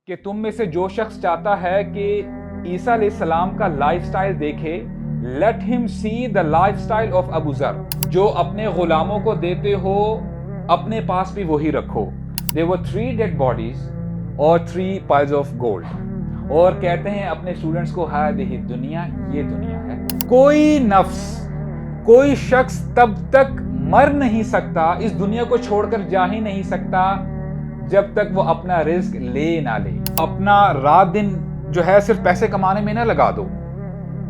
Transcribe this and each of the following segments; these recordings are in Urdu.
کہ تم میں سے جو شخص چاہتا ہے کہ عیسیٰ علیہ السلام کا لائف سٹائل دیکھے, let him see the lifestyle of ابو ذر. جو اپنے غلاموں کو دیتے ہو اپنے پاس بھی وہی رکھو. There were 3 dead bodies اور 3 piles of gold. اور کہتے ہیں اپنے اسٹوڈنٹس کو ہذہ الدنیا, یہ دنیا ہے. کوئی نفس, کوئی شخص تب تک مر نہیں سکتا, اس دنیا کو چھوڑ کر جا ہی نہیں سکتا جب تک وہ اپنا رزق لے نہ لے. اپنا رات دن جو ہے صرف پیسے کمانے میں نہ لگا دو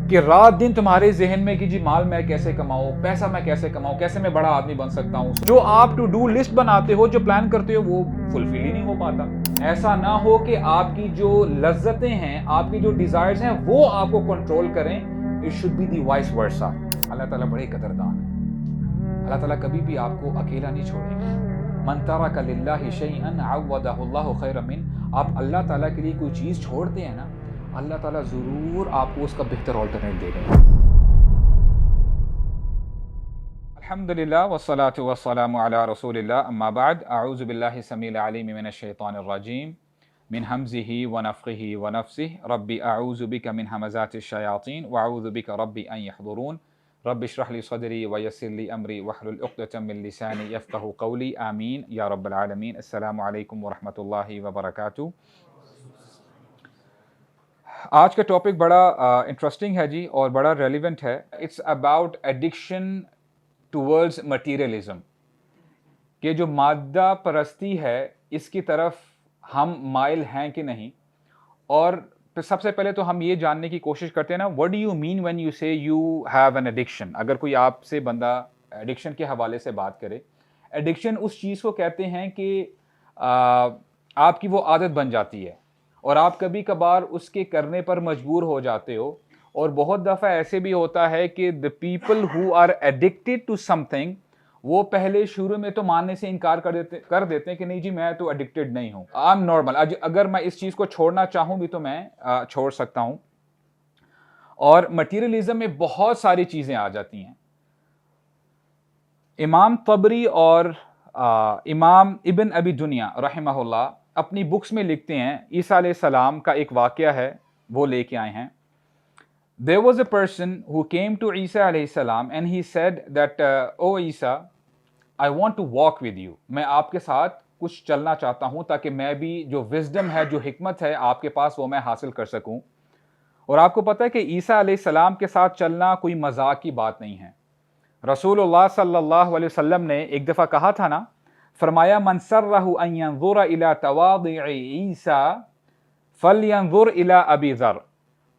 کہ رات دن تمہارے ذہن میں کہ جی مال میں کیسے کماؤں, پیسہ میں کیسے کماؤں, کیسے میں بڑا آدمی بن سکتا ہوں. جو آپ ٹو ڈو لسٹ بناتے ہو, جو پلان کرتے ہو, وہ فلفل ہی نہیں ہو پاتا. ایسا نہ ہو کہ آپ کی جو لذتیں ہیں, آپ کی جو ڈیزائرز ہیں, وہ آپ کو کنٹرول کریں. It should be the vice versa. اللہ تعالیٰ بڑے قدردان ہے. اللہ تعالیٰ کبھی بھی آپ کو اکیلا نہیں چھوڑے گا. من ترک للہ شیئا عوضہ اللہ خیرا من. آپ اللہ تعالیٰ کے لیے کوئی چیز چھوڑتے ہیں نا, اللہ تعالیٰ ضرور آپ کو اس کا بہتر آلٹرنیٹ دے گا. الحمدللہ والصلاة والسلام علی رسول اللہ, اما بعد. اعوذ باللہ السمیع العلیم من الشیطان الرجیم من حمزہ ونفخہ ونفثہ. ربی اعوذ بک من ہمزات الشیاطین واعوذ بک ربی ان یحضرون. رب اشرح لی صدری ویسر لی امری واحلل عقدۃ من لسانی یفقہوا قولی. آمین یا رب العالمین. السلام علیکم ورحمۃ اللہ وبرکاتہ. آج کا ٹاپک بڑا انٹرسٹنگ ہے جی, اور بڑا ریلیونٹ ہے. It's about addiction towards materialism, کہ جو مادہ پرستی ہے اس کی طرف ہم مائل ہیں کہ نہیں. اور سب سے پہلے تو ہم یہ جاننے کی کوشش کرتے ہیں نا, what do you mean when you say you have an addiction. اگر کوئی آپ سے بندہ ایڈکشن کے حوالے سے بات کرے, ایڈکشن اس چیز کو کہتے ہیں کہ آپ کی وہ عادت بن جاتی ہے اور آپ کبھی کبھار اس کے کرنے پر مجبور ہو جاتے ہو. اور بہت دفعہ ایسے بھی ہوتا ہے کہ the people who are addicted to something, وہ پہلے شروع میں تو ماننے سے انکار کر دیتے ہیں کہ نہیں جی میں تو ایڈکٹڈ نہیں ہوں, I'm normal. اگر میں اس چیز کو چھوڑنا چاہوں بھی تو میں چھوڑ سکتا ہوں. اور مٹیریلزم میں بہت ساری چیزیں آ جاتی ہیں. امام طبری اور امام ابن ابی دنیا رحمہ اللہ اپنی بکس میں لکھتے ہیں, عیسیٰ علیہ السلام کا ایک واقعہ ہے, وہ لے کے آئے ہیں. There was a person who came to Isa alayhi salam and he said that, oh Isa, I want to walk with you. میں آپ کے ساتھ کچھ چلنا چاہتا ہوں تاکہ میں بھی جو وزڈم ہے, جو حکمت ہے آپ کے پاس, وہ میں حاصل کر سکوں. اور آپ کو پتہ ہے کہ عیسیٰ علیہ السلام کے ساتھ چلنا کوئی مذاق کی بات نہیں ہے. رسول اللہ صلی اللہ علیہ وسلم نے ایک دفعہ کہا تھا نا, فرمایا من سرہ ان ينظر الى تواضع عیسیٰ فلینظر الى ابی ذر.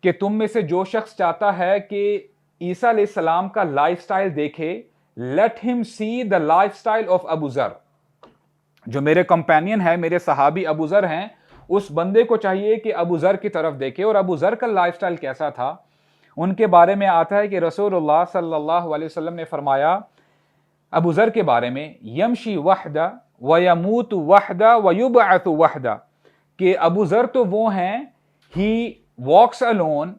کہ تم میں سے جو شخص چاہتا ہے کہ عیسیٰ علیہ السلام کا لائف سٹائل دیکھے, let him see the lifestyle of ابو ذر. جو میرے کمپینین ہے, میرے صحابی ابو ذر ہیں, اس بندے کو چاہیے کہ ابو ذر کی طرف دیکھے. اور ابو ذر کا لائف سٹائل کیسا تھا, ان کے بارے میں آتا ہے کہ رسول اللہ صلی اللہ علیہ وسلم نے فرمایا ابو ذر کے بارے میں, یمشی وحدہ ویموت وحدہ ویبعث وحدہ. کہ ابو ذر تو وہ ہیں, he walks alone,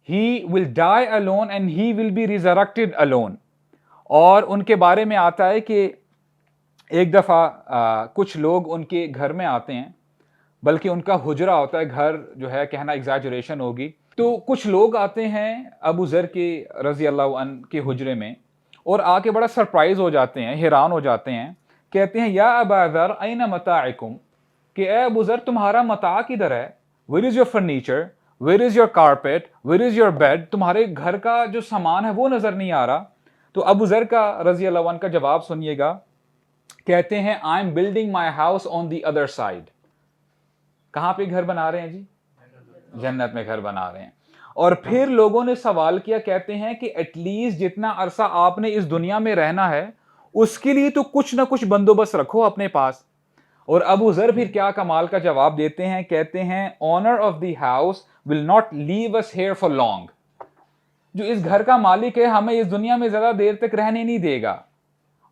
he will die alone and he will be resurrected alone. اور ان کے بارے میں آتا ہے کہ ایک دفعہ کچھ لوگ ان کے گھر میں آتے ہیں, بلکہ ان کا حجرہ ہوتا ہے, گھر جو ہے کہنا ایگزیجریشن ہوگی. تو کچھ لوگ آتے ہیں ابو ذر کے رضی اللہ عنہ کے حجرے میں, اور آ کے بڑا سرپرائز ہو جاتے ہیں, حیران ہو جاتے ہیں. کہتے ہیں یا ابا ذر این متاعکم, کہ اے ابو ذر تمہارا متاع کدھر ہے. Where is your furniture? Where is your carpet? Where is your bed? تمہارے گھر کا جو سامان ہے وہ نظر نہیں آ رہا. تو ابو ذر کا رضی اللہ عنہ کا جواب سنیے گا. کہتے ہیں I am building my house on the other side. کہاں پہ گھر بنا رہے ہیں جی؟ جنت میں گھر بنا رہے ہیں. اور پھر لوگوں نے سوال کیا, کہتے ہیں کہ ایٹ لیسٹ جتنا عرصہ آپ نے اس دنیا میں رہنا ہے اس کے لیے تو کچھ نہ کچھ بندوبست رکھو اپنے پاس. اور ابو ذر پھر کیا کمال کا جواب دیتے ہیں, کہتے ہیں owner of the house will not leave us here for long. جو اس گھر کا مالک ہے ہمیں اس دنیا میں زیادہ دیر تک رہنے نہیں دے گا.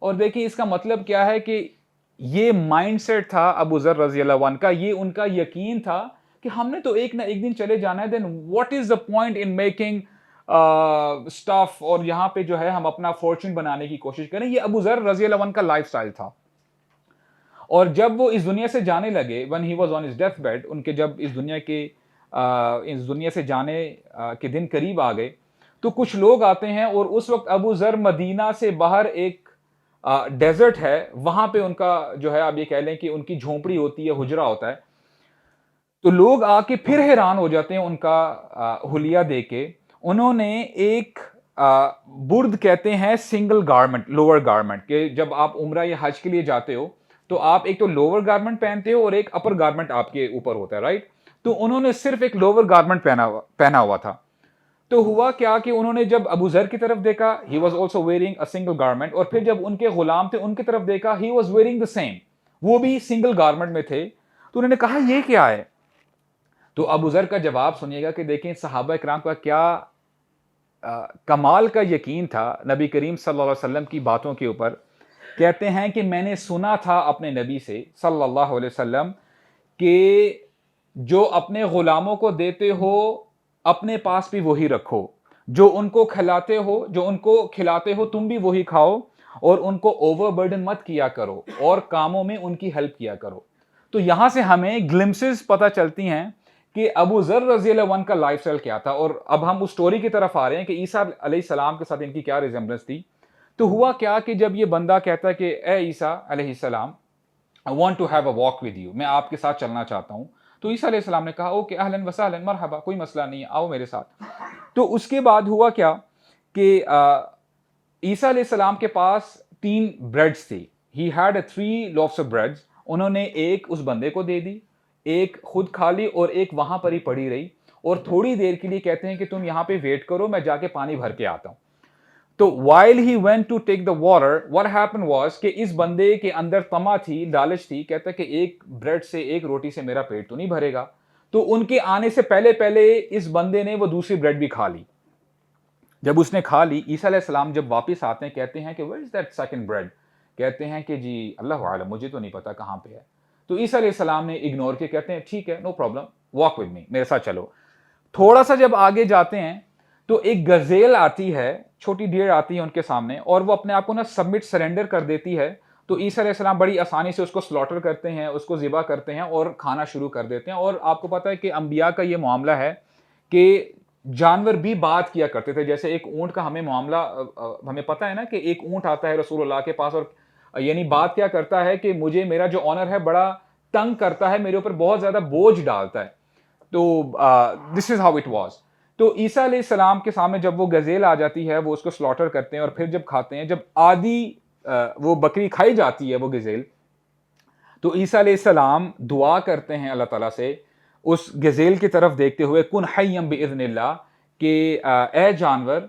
اور دیکھیں اس کا مطلب کیا ہے کہ یہ مائنڈ سیٹ تھا ابو ذر رضی اللہ عنہ کا, یہ ان کا یقین تھا کہ ہم نے تو ایک نہ ایک دن چلے جانا ہے. Then what is the point in making staff, اور یہاں پہ جو ہے ہم اپنا فارچون بنانے کی کوشش کریں. یہ ابو ذر رضی اللہ عنہ کا لائف سٹائل تھا. اور جب وہ اس دنیا سے جانے لگے when he was on his death bed, ان کے جب اس دنیا سے جانے کے دن قریب آ گئے تو کچھ لوگ آتے ہیں اور اس وقت ابو ذر مدینہ سے باہر ایک ڈیزرٹ ہے, وہاں پہ ان کا جو ہے آپ یہ کہہ لیں کہ ان کی جھونپڑی ہوتی ہے, حجرہ ہوتا ہے. تو لوگ آ کے پھر حیران ہو جاتے ہیں ان کا حلیہ دیکھ کے. انہوں نے ایک برد کہتے ہیں سنگل گارمنٹ, لوور گارمنٹ, کہ جب آپ عمرہ یا حج کے لیے جاتے ہو تو آپ ایک تو لوور گارمنٹ پہنتے ہو اور ایک اپر گارمنٹ آپ کے اوپر ہوتا ہے, رائٹ. تو انہوں نے صرف ایک لوور گارمنٹ پہنا ہوا تھا. تو ہوا کیا کہ انہوں نے جب ابو ذر کی طرف دیکھا, he was also wearing a single garment, اور پھر جب ان کے غلام تھے ان کی طرف دیکھا, he was wearing the same, وہ بھی سنگل گارمنٹ میں تھے. تو انہوں نے کہا یہ کیا ہے؟ تو ابو ذر کا جواب سنیے گا کہ دیکھیں صحابہ کرام کا کیا کمال کا یقین تھا نبی کریم صلی اللہ علیہ وسلم کی باتوں کے اوپر. کہتے ہیں کہ میں نے سنا تھا اپنے نبی سے صلی اللہ علیہ وسلم کہ جو اپنے غلاموں کو دیتے ہو اپنے پاس بھی وہی رکھو, جو ان کو کھلاتے ہو, جو ان کو کھلاتے ہو تم بھی وہی کھاؤ, اور ان کو اوور برڈن مت کیا کرو اور کاموں میں ان کی ہیلپ کیا کرو. تو یہاں سے ہمیں گلمسز پتہ چلتی ہیں کہ ابو ذر رضی اللہ عنہ کا لائف سٹائل کیا تھا. اور اب ہم اس سٹوری کی طرف آ رہے ہیں کہ عیسیٰ علیہ السلام کے ساتھ ان کی کیا ریزمبلنس تھی. تو ہوا کیا کہ جب یہ بندہ کہتا ہے کہ اے عیسیٰ علیہ السلام, I want to have a walk with you, میں آپ کے ساتھ چلنا چاہتا ہوں. تو عیسیٰ علیہ السلام نے کہا اوکے اہلاً وسہلاً مرحبا, کوئی مسئلہ نہیں ہے, آؤ میرے ساتھ. تو اس کے بعد ہوا کیا کہ عیسیٰ علیہ السلام کے پاس 3 بریڈز تھی. He had 3 loaves of breads. انہوں نے ایک اس بندے کو دے دی, ایک خود کھا لی اور ایک وہاں پر ہی پڑی رہی, اور تھوڑی دیر کے لیے کہتے ہیں کہ تم یہاں پہ ویٹ کرو, میں جا کے پانی بھر کے آتا ہوں. تو while he went to take the water, what happened was کہ اس بندے کے اندر طمع تھی, لالچ تھی. کہتا ہے کہ ایک بریڈ سے, ایک روٹی سے میرا پیٹ تو نہیں بھرے گا. تو ان کے آنے سے پہلے اس بندے نے وہ دوسری بریڈ بھی کھا لی. جب اس نے کھا لی, عیسیٰ علیہ السلام جب واپس آتے ہیں کہتے ہیں کہ where is that second bread؟ کہتے ہیں کہ جی اللہ عالم, مجھے تو نہیں پتا کہاں پہ ہے. تو عیسیٰ علیہ السلام نے اگنور کے کہتے ہیں ٹھیک ہے, no problem, walk with me, میرے ساتھ چلو. تھوڑا سا جب آگے جاتے ہیں تو ایک گزیل آتی ہے, چھوٹی ڈیئر آتی ہے ان کے سامنے, اور وہ اپنے آپ کو نا سبمٹ سرنڈر کر دیتی ہے. تو عیسیٰ علیہ السلام بڑی آسانی سے اس کو سلاٹر کرتے ہیں, اس کو ذبح کرتے ہیں اور کھانا شروع کر دیتے ہیں. اور آپ کو پتہ ہے کہ انبیاء کا یہ معاملہ ہے کہ جانور بھی بات کیا کرتے تھے. جیسے ایک اونٹ کا ہمیں معاملہ ہمیں پتہ ہے نا کہ ایک اونٹ آتا ہے رسول اللہ کے پاس, اور یعنی بات کیا کرتا ہے کہ مجھے میرا جو آنر ہے بڑا تنگ کرتا ہے, میرے اوپر بہت زیادہ بوجھ ڈالتا ہے. تو دس از ہاؤ اٹ واز. تو عیسیٰ علیہ السلام کے سامنے جب وہ گزیل آ جاتی ہے, وہ اس کو سلاٹر کرتے ہیں, اور پھر جب کھاتے ہیں, جب آدھی وہ بکری کھائی جاتی ہے وہ گزیل, تو عیسیٰ علیہ السلام دعا کرتے ہیں اللہ تعالیٰ سے اس گزیل کی طرف دیکھتے ہوئے, کن حیم باذن اللہ, کہ اے جانور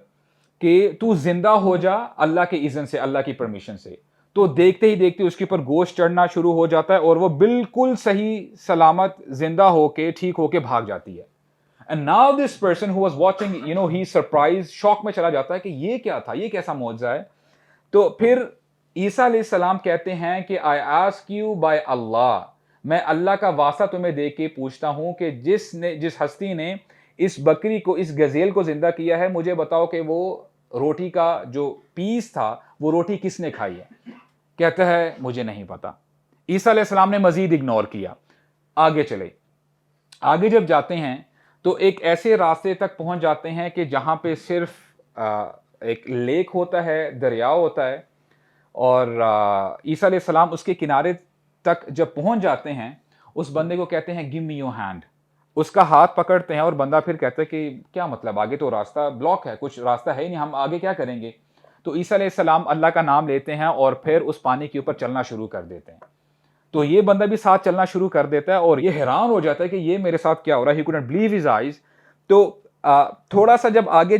کہ تو زندہ ہو جا اللہ کے اذن سے, اللہ کی پرمیشن سے. تو دیکھتے ہی دیکھتے اس کے اوپر گوشت چڑھنا شروع ہو جاتا ہے, اور وہ بالکل صحیح سلامت زندہ ہو کے ٹھیک ہو کے بھاگ جاتی ہے. And now this person who was watching, he's surprised, شوق میں چلا جاتا ہے کہ یہ کیا تھا, یہ کیسا معجزہ ہے. تو پھر عیسیٰ علیہ السلام کہتے ہیں کہ I ask you by Allah, میں اللہ کا واسطہ تمہیں دے کے پوچھتا ہوں کہ جس ہستی نے اس بکری کو, اس گزیل کو زندہ کیا ہے, مجھے بتاؤ کہ وہ روٹی کا جو پیس تھا وہ روٹی کس نے کھائی ہے. کہتا ہے مجھے نہیں پتا. عیسیٰ علیہ السلام نے مزید اگنور کیا, آگے چلے. آگے جب جاتے ہیں تو ایک ایسے راستے تک پہنچ جاتے ہیں کہ جہاں پہ صرف ایک لیک ہوتا ہے, دریا ہوتا ہے, اور عیسیٰ علیہ السلام اس کے کنارے تک جب پہنچ جاتے ہیں, اس بندے کو کہتے ہیں گیو می یور ہینڈ. اس کا ہاتھ پکڑتے ہیں, اور بندہ پھر کہتا ہے کہ کیا مطلب, آگے تو راستہ بلاک ہے, کچھ راستہ ہے ہی نہیں, ہم آگے کیا کریں گے. تو عیسیٰ علیہ السلام اللہ کا نام لیتے ہیں اور پھر اس پانی کے اوپر چلنا شروع کر دیتے ہیں. تو یہ بندہ بھی ساتھ چلنا شروع کر دیتا ہے, اور یہ حیران ہو جاتا ہے کہ یہ میرے ساتھ کیا ہو رہا ہے. He couldn't believe his eyes. تو تھوڑا سا جب آگے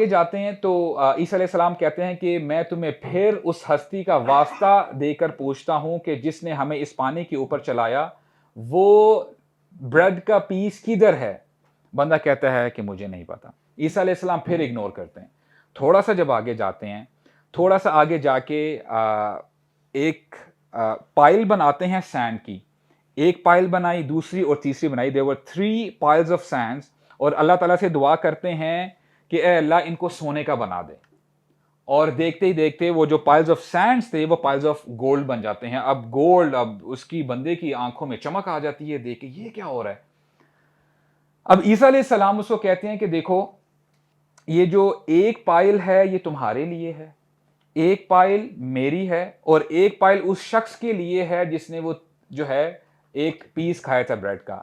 جاتے ہیں تو عیسیٰ علیہ السلام کہتے ہیں کہ میں تمہیں پھر اس ہستی کا واسطہ دے کر پوچھتا ہوں کہ جس نے ہمیں اس پانی کے اوپر چلایا, وہ بریڈ کا پیس کدھر ہے. بندہ کہتا ہے کہ مجھے نہیں پتا. عیسیٰ علیہ السلام پھر اگنور کرتے ہیں. تھوڑا سا جب آگے جاتے ہیں, تھوڑا سا آگے جا کے ایک پائل بناتے ہیں سینڈ کی. ایک پائل بنائی, دوسری اور تیسری بنائی. There were 3 piles of sands, اور اللہ تعالیٰ سے دعا کرتے ہیں کہ اے اللہ ان کو سونے کا بنا دے. اور دیکھتے ہی دیکھتے وہ جو پائلز آف سینڈز تھے وہ پائلز آف گولڈ بن جاتے ہیں. اب گولڈ، اب اس کی بندے کی آنکھوں میں چمک آ جاتی ہے دیکھ کے یہ کیا ہو رہا ہے. اب عیسیٰ علیہ السلام اس کو کہتے ہیں کہ دیکھو یہ جو ایک پائل ہے یہ تمہارے لیے ہے، ایک پائل میری ہے، اور ایک پائل اس شخص کے لیے ہے جس نے وہ جو ہے ایک پیس کھایا تھا بریڈ کا.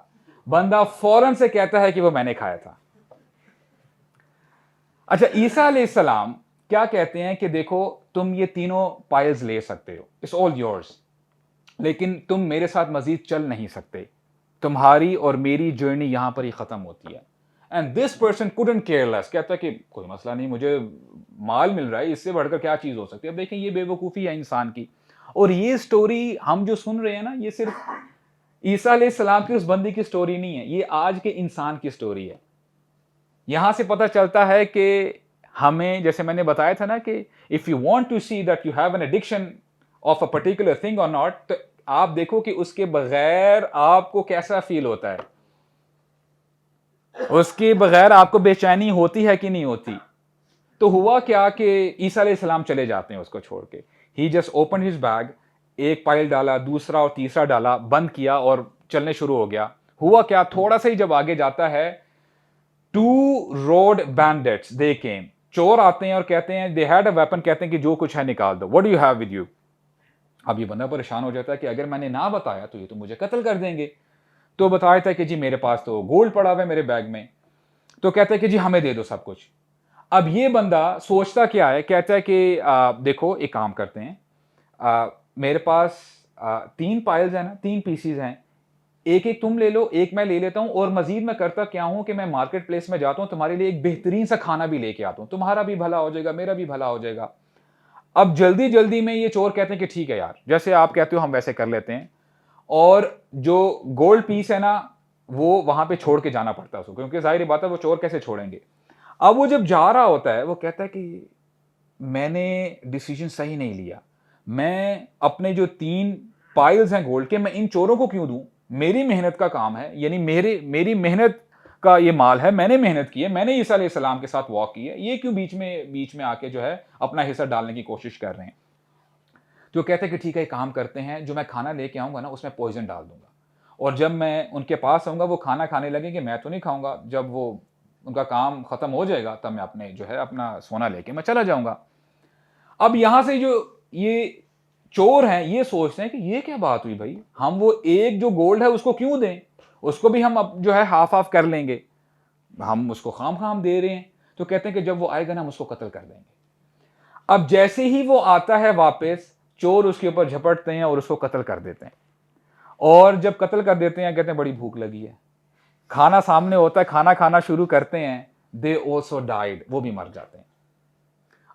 بندہ فوراً سے کہتا ہے کہ وہ میں نے کھایا تھا. اچھا عیسیٰ علیہ السلام کیا کہتے ہیں کہ دیکھو تم یہ تینوں پائلز لے سکتے ہو، اٹس آل یورز، لیکن تم میرے ساتھ مزید چل نہیں سکتے، تمہاری اور میری جرنی یہاں پر ہی ختم ہوتی ہے. And this person couldn't care less، کہتا ہے کہ کوئی مسئلہ نہیں، مجھے مال مل رہا ہے، اس سے بڑھ کر کیا چیز ہو سکتی ہے. اب دیکھیں یہ بے وقوفی ہے انسان کی. اور یہ سٹوری ہم جو سن رہے ہیں نا، یہ صرف عیسیٰ علیہ السلام کی اس بندی کی سٹوری نہیں ہے، یہ آج کے انسان کی سٹوری ہے. یہاں سے پتہ چلتا ہے کہ ہمیں، جیسے میں نے بتایا تھا نا کہ if you want to see that you have an addiction of a particular thing or not، تو آپ دیکھو کہ اس کے بغیر آپ کو کیسا فیل ہوتا ہے، اس کے بغیر آپ کو بے چینی ہوتی ہے کہ نہیں ہوتی. تو ہوا کیا کہ عیسیٰ علیہ السلام چلے جاتے ہیں اس کو چھوڑ کے. He just opened his bag، ایک پائل ڈالا، دوسرا اور تیسرا ڈالا، بند کیا اور چلنے شروع ہو گیا. ہوا کیا، تھوڑا سا ہی جب آگے جاتا ہے، 2 road bandits they came، چور آتے ہیں اور کہتے ہیں they had a weapon، کہتے ہیں کہ جو کچھ ہے نکال دو، what do you have with you. اب یہ بندہ پریشان ہو جاتا ہے کہ اگر میں نے نہ بتایا تو یہ تو مجھے قتل کر دیں گے. تو بتایا تھا کہ جی میرے پاس تو گولڈ پڑا ہوا ہے میرے بیگ میں. تو کہتا ہے کہ جی ہمیں دے دو سب کچھ. اب یہ بندہ سوچتا کیا ہے، کہتا ہے کہ دیکھو ایک کام کرتے ہیں، میرے پاس 3 پائلز ہیں نا، 3 پیسز ہیں، ایک ایک تم لے لو، ایک میں لے لیتا ہوں، اور مزید میں کرتا کیا ہوں کہ میں مارکیٹ پلیس میں جاتا ہوں، تمہارے لیے ایک بہترین سا کھانا بھی لے کے آتا ہوں، تمہارا بھی بھلا ہو جائے گا، میرا بھی بھلا ہو جائے گا. اب جلدی جلدی میں یہ چور کہتے ہیں کہ ٹھیک ہے یار، جیسے آپ کہتے ہو ہم ویسے کر لیتے ہیں. اور جو گولڈ پیس ہے نا وہ وہاں پہ چھوڑ کے جانا پڑتا ہے اس کو، کیونکہ ظاہر بات ہے وہ چور کیسے چھوڑیں گے. اب وہ جب جا رہا ہوتا ہے وہ کہتا ہے کہ میں نے ڈیسیجن صحیح نہیں لیا، میں اپنے جو 3 پائلز ہیں گولڈ کے میں ان چوروں کو کیوں دوں، میری محنت کا کام ہے، یعنی میری محنت کا یہ مال ہے، میں نے محنت کی ہے، میں نے عیسیٰ علیہ السلام کے ساتھ واک کی ہے، یہ کیوں بیچ میں آ کے جو ہے اپنا حصہ ڈالنے کی کوشش کر رہے ہیں. جو کہتے ہیں کہ ٹھیک ہے کام کرتے ہیں، جو میں کھانا لے کے آؤں گا نا اس میں پوائزن ڈال دوں گا، اور جب میں ان کے پاس آؤں گا وہ کھانا کھانے لگیں گے، میں تو نہیں کھاؤں گا، جب وہ ان کا کام ختم ہو جائے گا تب میں اپنے جو ہے اپنا سونا لے کے میں چلا جاؤں گا. اب یہاں سے جو یہ چور ہیں یہ سوچتے ہیں کہ یہ کیا بات ہوئی بھائی، ہم وہ ایک جو گولڈ ہے اس کو کیوں دیں، اس کو بھی ہم اب جو ہے ہاف آف کر لیں گے، ہم اس کو خام خام دے رہے ہیں. تو کہتے ہیں کہ جب وہ آئے گا نا ہم اس کو قتل کر دیں گے. اب جیسے ہی وہ آتا ہے واپس، چور اس کے اوپر جھپٹتے ہیں اور اس کو قتل کر دیتے ہیں. اور جب قتل کر دیتے ہیں کہتے ہیں بڑی بھوک لگی ہے، کھانا سامنے ہوتا ہے، کھانا کھانا شروع کرتے ہیں، they also died، وہ بھی مر جاتے ہیں.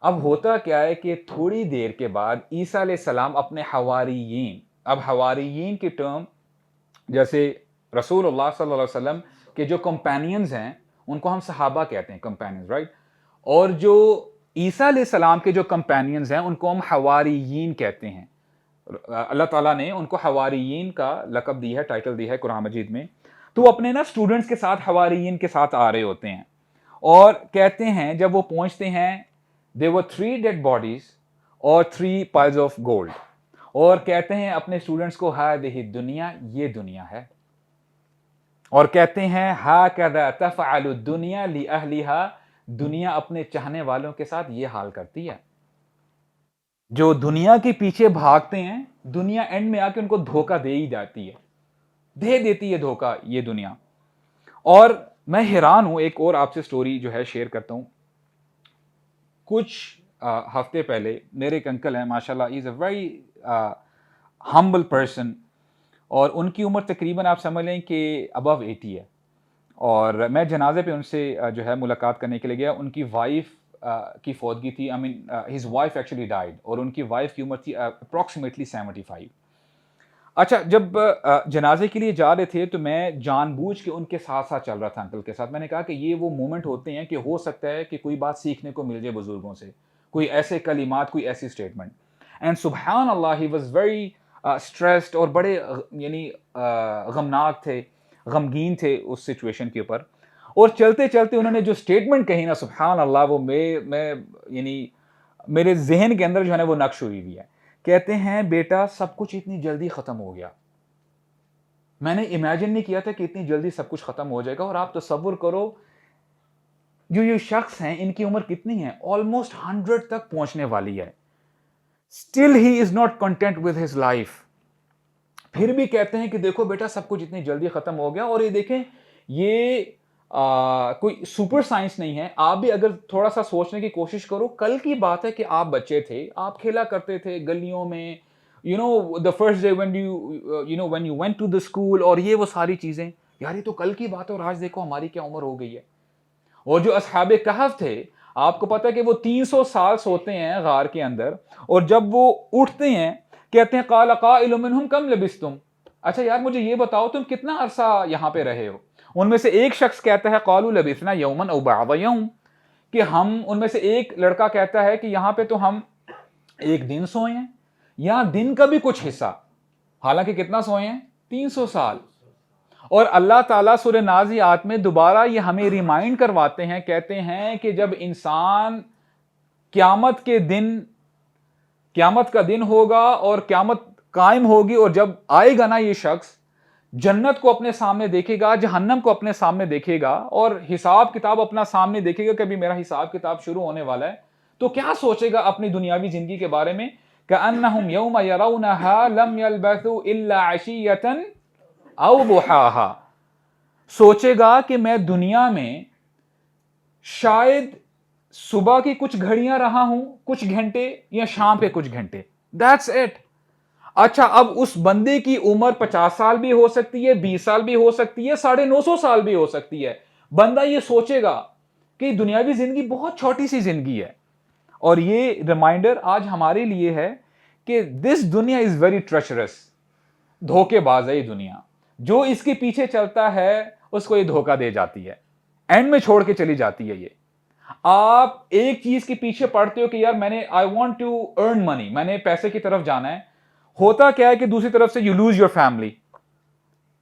اب ہوتا کیا ہے کہ تھوڑی دیر کے بعد عیسیٰ علیہ السلام اپنے حواریین، اب حواریین کی ٹرم جیسے رسول اللہ صلی اللہ علیہ وسلم کے جو کمپینینز ہیں ان کو ہم صحابہ کہتے ہیں، کمپینینز، رائٹ. اور جو عیسیٰ علیہ السلام کے جو کمپینینز ہیں ان کو ہم حواریین کہتے ہیں. اللہ تعالیٰ نے ان کو حواریین کا لقب دی ہے، ٹائٹل دی ہے قرآن مجید میں. تو وہ اپنے نا اسٹوڈنٹس کے ساتھ حواریین کے ساتھ آ رہے ہوتے ہیں اور کہتے ہیں جب وہ پہنچتے ہیں there were 3 dead bodies اور 3 piles of gold، اور کہتے ہیں اپنے اسٹوڈنٹس کو ہذہ الدنیا، یہ دنیا ہے، اور کہتے ہیں ہاکذا تفعل الدنیا لأہلها، دنیا اپنے چاہنے والوں کے ساتھ یہ حال کرتی ہے. جو دنیا کے پیچھے بھاگتے ہیں دنیا اینڈ میں آ کے ان کو دھوکہ دے ہی جاتی ہے، دے دیتی ہے دھوکہ یہ دنیا. اور میں حیران ہوں، ایک اور آپ سے سٹوری جو ہے شیئر کرتا ہوں. کچھ ہفتے پہلے میرے ایک انکل ہیں، ماشاءاللہ از اے ویری ہمبل پرسن، اور ان کی عمر تقریباً آپ سمجھ لیں کہ ابو 80 ہے. اور میں جنازے پہ ان سے جو ہے ملاقات کرنے کے لیے گیا. ان کی وائف کی فوتگی تھی، آئی مین ہز وائف ایکچولی ڈائڈ، اور ان کی وائف کی عمر تھی اپروکسیمیٹلی 75. اچھا جب جنازے کے لیے جا رہے تھے تو میں جان بوجھ کے ان کے ساتھ ساتھ چل رہا تھا، انکل کے ساتھ. میں نے کہا کہ یہ وہ مومنٹ ہوتے ہیں کہ ہو سکتا ہے کہ کوئی بات سیکھنے کو مل جائے بزرگوں سے، کوئی ایسے کلمات، کوئی ایسی اسٹیٹمنٹ. اینڈ سبحان اللہ ہی واز ویری اسٹریسڈ، اور بڑے یعنی غمناک تھے، غمگین تھے اس سچویشن کے اوپر. اور چلتے چلتے انہوں نے جو اسٹیٹمنٹ کہی نا، سبحان اللہ، وہ میں یعنی میرے ذہن کے اندر جو ہے نا وہ نقش ہوئی ہوئی ہے. کہتے ہیں بیٹا سب کچھ اتنی جلدی ختم ہو گیا, میں نے امیجن نہیں کیا تھا کہ اتنی جلدی سب کچھ ختم ہو جائے گا. اور آپ تصور کرو جو یہ شخص ہیں ان کی عمر کتنی ہے, آلموسٹ 100 تک پہنچنے والی ہے. Still he is not content with his life. پھر بھی کہتے ہیں کہ دیکھو بیٹا سب کچھ اتنی جلدی ختم ہو گیا. اور یہ دیکھیں یہ کوئی سپر سائنس نہیں ہے. آپ بھی اگر تھوڑا سا سوچنے کی کوشش کرو, کل کی بات ہے کہ آپ بچے تھے, آپ کھیلا کرتے تھے گلیوں میں, the first day when you went to the school, اور یہ وہ ساری چیزیں. یار یہ تو کل کی بات ہے, اور آج دیکھو ہماری کیا عمر ہو گئی ہے. اور جو اصحاب کہف تھے, آپ کو پتا ہے کہ وہ 300 سال سوتے ہیں غار کے اندر, اور جب وہ اٹھتے ہیں کہتے ہیں قال قائل منہم کم لبثتم, اچھا یار مجھے یہ بتاؤ تم کتنا عرصہ یہاں پہ رہے ہو. ان میں سے ایک شخص کہتا ہے قالوا لبثنا یوما او بعض یوم, کہ ہم, ان میں سے ایک لڑکا کہتا ہے کہ یہاں پہ تو ہم ایک دن سوئے ہیں یا دن کا بھی کچھ حصہ, حالانکہ کتنا سوئے ہیں 300 سال. اور اللہ تعالیٰ سورہ نازعات میں دوبارہ یہ ہمیں ریمائنڈ کرواتے ہیں, کہتے ہیں کہ جب انسان قیامت کا دن ہوگا اور قیامت قائم ہوگی, اور جب آئے گا نا یہ شخص, جنت کو اپنے سامنے دیکھے گا, جہنم کو اپنے سامنے دیکھے گا, اور حساب کتاب اپنا سامنے دیکھے گا کہ ابھی میرا حساب کتاب شروع ہونے والا ہے, تو کیا سوچے گا اپنی دنیاوی زندگی کے بارے میں؟ كأنهم يوم يرونها لم يلبثوا إلا عشية أو ضحاها. سوچے گا کہ میں دنیا میں شاید صبح کی کچھ گھڑیاں رہا ہوں, کچھ گھنٹے, یا شام پہ کچھ گھنٹے, that's it. اچھا اب اس بندے کی عمر 50 سال بھی ہو سکتی ہے, 20 سال بھی ہو سکتی ہے, 950 سال بھی ہو سکتی ہے. بندہ یہ سوچے گا کہ دنیاوی زندگی بہت چھوٹی سی زندگی ہے. اور یہ ریمائنڈر آج ہمارے لیے ہے کہ دس دنیا از ویری ٹریچرس. دھوکے باز ہے یہ دنیا, جو اس کے پیچھے چلتا ہے اس کو یہ دھوکہ دے جاتی ہے, اینڈ میں چھوڑ کے چلی جاتی ہے. یہ آپ ایک چیز کے پیچھے پڑتے ہو کہ یار میں نے آئی وانٹ ٹو ارن منی, میں نے پیسے کی طرف جانا ہے, ہوتا کیا ہے کہ دوسری طرف سے یو لوز یور فیملی,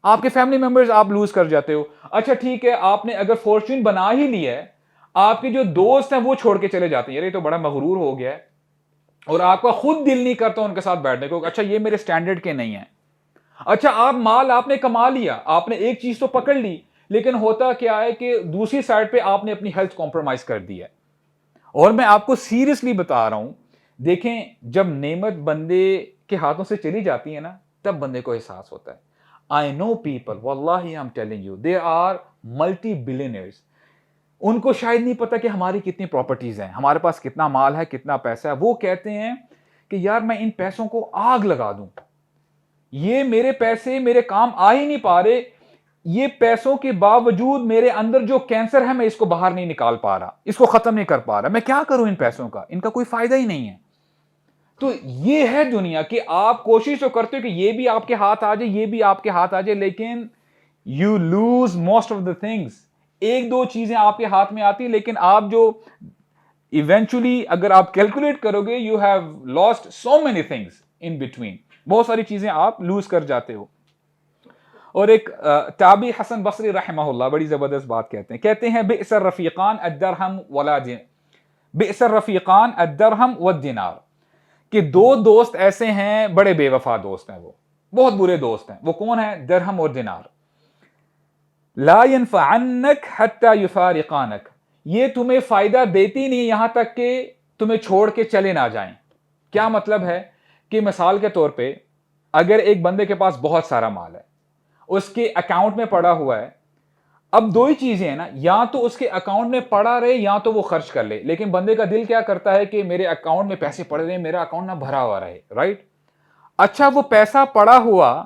آپ کے فیملی ممبرز آپ لوز کر جاتے ہو. اچھا ٹھیک ہے, آپ نے اگر فارچون بنا ہی لی ہے, آپ کے جو دوست ہیں وہ چھوڑ کے چلے جاتے ہیں, یار یہ تو بڑا مغرور ہو گیا ہے, اور آپ کا خود دل نہیں کرتا ان کے ساتھ بیٹھنے کو, اچھا یہ میرے سٹینڈرڈ کے نہیں ہیں. اچھا آپ مال آپ نے کما لیا, آپ نے ایک چیز تو پکڑ لی, لیکن ہوتا کیا ہے کہ دوسری سائڈ پہ آپ نے اپنی ہیلتھ کمپرومائز کر دی ہے. اور میں آپ کو سیریسلی بتا رہا ہوں, دیکھیں جب نعمت بندے کے ہاتھوں سے چلی جاتی ہے نا, تب بندے کو احساس ہوتا ہے. I know people, واللہ I'm telling you, they are multi-billionaires. ان کو شاید نہیں پتا کہ ہماری کتنی پراپرٹیز ہیں, ہمارے پاس کتنا مال ہے, کتنا پیسہ ہے. وہ کہتے ہیں کہ یار میں ان پیسوں کو آگ لگا دوں, یہ میرے پیسے میرے کام آ ہی نہیں پا رہے, یہ پیسوں کے باوجود میرے اندر جو کینسر ہے میں اس کو باہر نہیں نکال پا رہا, اس کو ختم نہیں کر پا رہا, میں کیا کروں ان پیسوں کا, ان کا کوئی فائدہ ہی نہیں ہے. تو یہ ہے دنیا کہ آپ کوشش تو کرتے ہو کہ یہ بھی آپ کے ہاتھ آ جائے, یہ بھی آپ کے ہاتھ آ جائے, لیکن you lose most of the things. ایک دو چیزیں آپ کے ہاتھ میں آتی, لیکن آپ جو ایونچولی اگر آپ کیلکولیٹ کرو گے, you have lost so many things in between, بہت ساری چیزیں آپ لوز کر جاتے ہو. اور ایک تابعی حسن بصری رحمہ اللہ بڑی زبردست بات کہتے ہیں بئس الرفیقان الدرہم بئس الرفیقان الدرہم والدینار, کہ دو دوست ایسے ہیں بڑے بے وفا دوست ہیں, وہ بہت برے دوست ہیں. وہ کون ہیں؟ درہم اور دینار. لا ينفعنک حتی یفارقانک, یہ تمہیں فائدہ دیتی نہیں یہاں تک کہ تمہیں چھوڑ کے چلے نہ جائیں. کیا مطلب ہے کہ مثال کے طور پہ اگر ایک بندے کے پاس بہت سارا مال ہے, اس کے اکاؤنٹ میں پڑا ہوا ہے, اب دو ہی چیزیں ہیں نا, یا تو اس کے اکاؤنٹ میں پڑا رہے یا تو وہ خرچ کر لے. لیکن بندے کا دل کیا کرتا ہے کہ میرے اکاؤنٹ میں پیسے پڑے رہے, میرا اکاؤنٹ نہ بھرا ہوا رہے, رائٹ. اچھا وہ پیسہ پڑا ہوا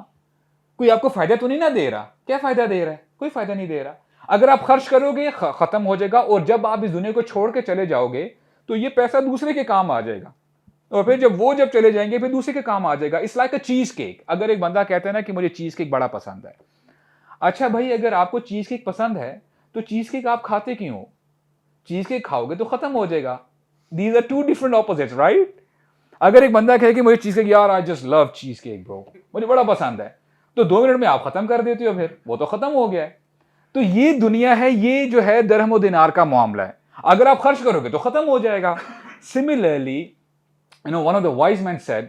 کوئی آپ کو فائدہ تو نہیں نہ دے رہا, کیا فائدہ دے رہا ہے؟ کوئی فائدہ نہیں دے رہا. اگر آپ خرچ کرو گے ختم ہو جائے گا, اور جب آپ اس دنیا کو چھوڑ کے چلے جاؤ گے تو یہ پیسہ دوسرے کے کام آ جائے گا, اور پھر جب چلے جائیں گے پھر دوسرے کے کام آ جائے گا. اٹس لائک اے چیز کیک. اگر ایک بندہ کہتا ہے نا کہ مجھے چیز کیک بڑا پسند ہے, اچھا بھائی اگر آپ کو چیز کیک پسند ہے تو چیز کیک آپ کھاتے کیوں ہو؟ چیز کیک کھاؤ گے تو ختم ہو جائے گا. These are two different opposites, right. اگر ایک بندہ کہے کہ مجھے چیز کیک, یار آئی جسٹ لو چیز کیک برو, مجھے بڑا پسند ہے, تو 2 منٹ میں آپ ختم کر دیتے ہو, پھر وہ تو ختم ہو گیا ہے. تو یہ دنیا ہے, یہ جو ہے درہم و دینار کا معاملہ ہے. اگر آپ خرچ کرو گے تو ختم ہو جائے گا. Similarly, one of the wise men said,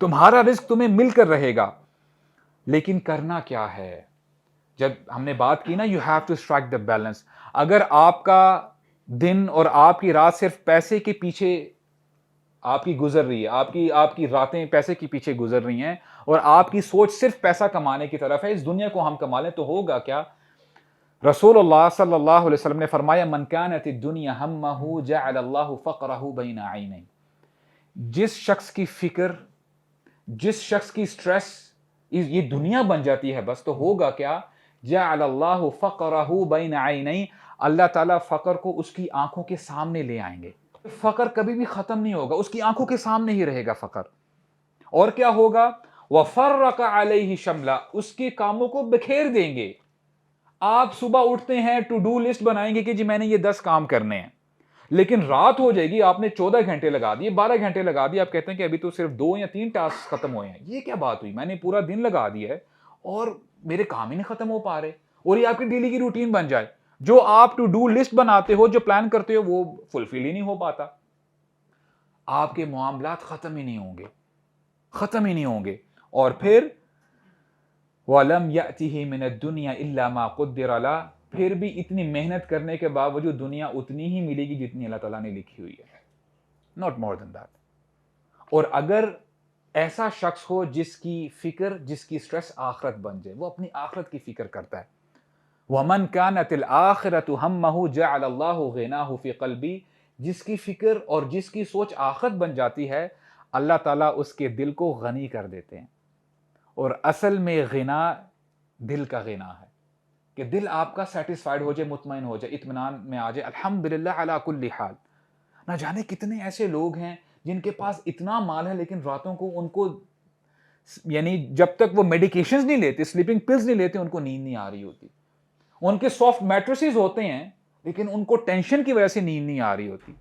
تمہارا رزق تمہیں مل کر رہے گا، لیکن کرنا کیا ہے؟ جب ہم نے بات کی نا you have to strike the balance. اگر آپ کا دن اور آپ کی رات صرف پیسے کے پیچھے آپ کی گزر رہی ہے، آپ کی راتیں پیسے کے پیچھے گزر رہی ہیں، اور آپ کی سوچ صرف پیسہ کمانے کی طرف ہے، اس دنیا کو ہم کما لیں، تو ہوگا کیا؟ رسول اللہ صلی اللہ علیہ وسلم نے فرمایا من کانت الدنیا ہمہ جعل اللہ فقرہ بین عینیہ. جس شخص کی فکر، جس شخص کی سٹریس یہ دنیا بن جاتی ہے بس، تو ہوگا کیا؟ جعل اللہ فقرہ بین عینیہ، اللہ تعالیٰ فقر کو اس کی آنکھوں کے سامنے لے آئیں گے. فقر کبھی بھی ختم نہیں ہوگا، اس کی آنکھوں کے سامنے ہی رہے گا فقر. اور کیا ہوگا؟ وَفَرَّقَ عَلَيْهِ شَمْلًا، اس کے کاموں کو بکھیر دیں گے. آپ صبح اٹھتے ہیں، ٹو ڈو لسٹ بنائیں گے کہ جی میں نے یہ 10 کام کرنے ہیں، لیکن رات ہو جائے گی، آپ نے 14 گھنٹے لگا دیے، 12 گھنٹے لگا دیے، آپ کہتے ہیں کہ ابھی تو صرف 2 یا 3 ٹاسک ختم ہوئے ہیں. یہ کیا بات ہوئی؟ میں نے پورا دن لگا دیا ہے اور میرے کام ہی نہیں ختم ہو پا رہے. اور یہ آپ کی ڈیلی کی روٹین بن جائے، جو آپ ٹو ڈو لسٹ بناتے ہو، جو پلان کرتے ہو، وہ فلفل ہی نہیں ہو پاتا. آپ کے معاملات ختم ہی نہیں ہوں گے، ختم ہی نہیں ہوں گے. اور پھر وَلَمْ يَأْتِهِ مِنَ الدُّنْيَا إِلَّا مَا قُدِّرَ لَهُ، پھر بھی اتنی محنت کرنے کے باوجود دنیا اتنی ہی ملے گی جتنی اللہ تعالیٰ نے لکھی ہوئی ہے. not more than that. اور اگر ایسا شخص ہو جس کی فکر، جس کی سٹریس آخرت بن جائے، وہ اپنی آخرت کی فکر کرتا ہے. وَمَنْ كَانَتِ الْآخِرَةُ هَمَّهُ جَعَلَ اللَّهُ غِنَاهُ فِي قَلْبِهِ، جس کی فکر اور جس کی سوچ آخرت بن جاتی ہے، اللہ تعالیٰ اس کے دل کو غنی کر دیتے ہیں. اور اصل میں غنا دل کا غنا ہے کہ دل آپ کا سیٹسفائیڈ ہو جائے، مطمئن ہو جائے، اطمینان میں آ جائے، الحمدللہ علی کل حال. نہ جانے کتنے ایسے لوگ ہیں جن کے پاس اتنا مال ہے لیکن راتوں کو ان کو، یعنی جب تک وہ میڈیکیشنز نہیں لیتے، سلیپنگ پلز نہیں لیتے، ان کو نیند نہیں آ رہی ہوتی. ان کے سافٹ میٹریسز ہوتے ہیں لیکن ان کو ٹینشن کی وجہ سے نیند نہیں آ رہی ہوتی.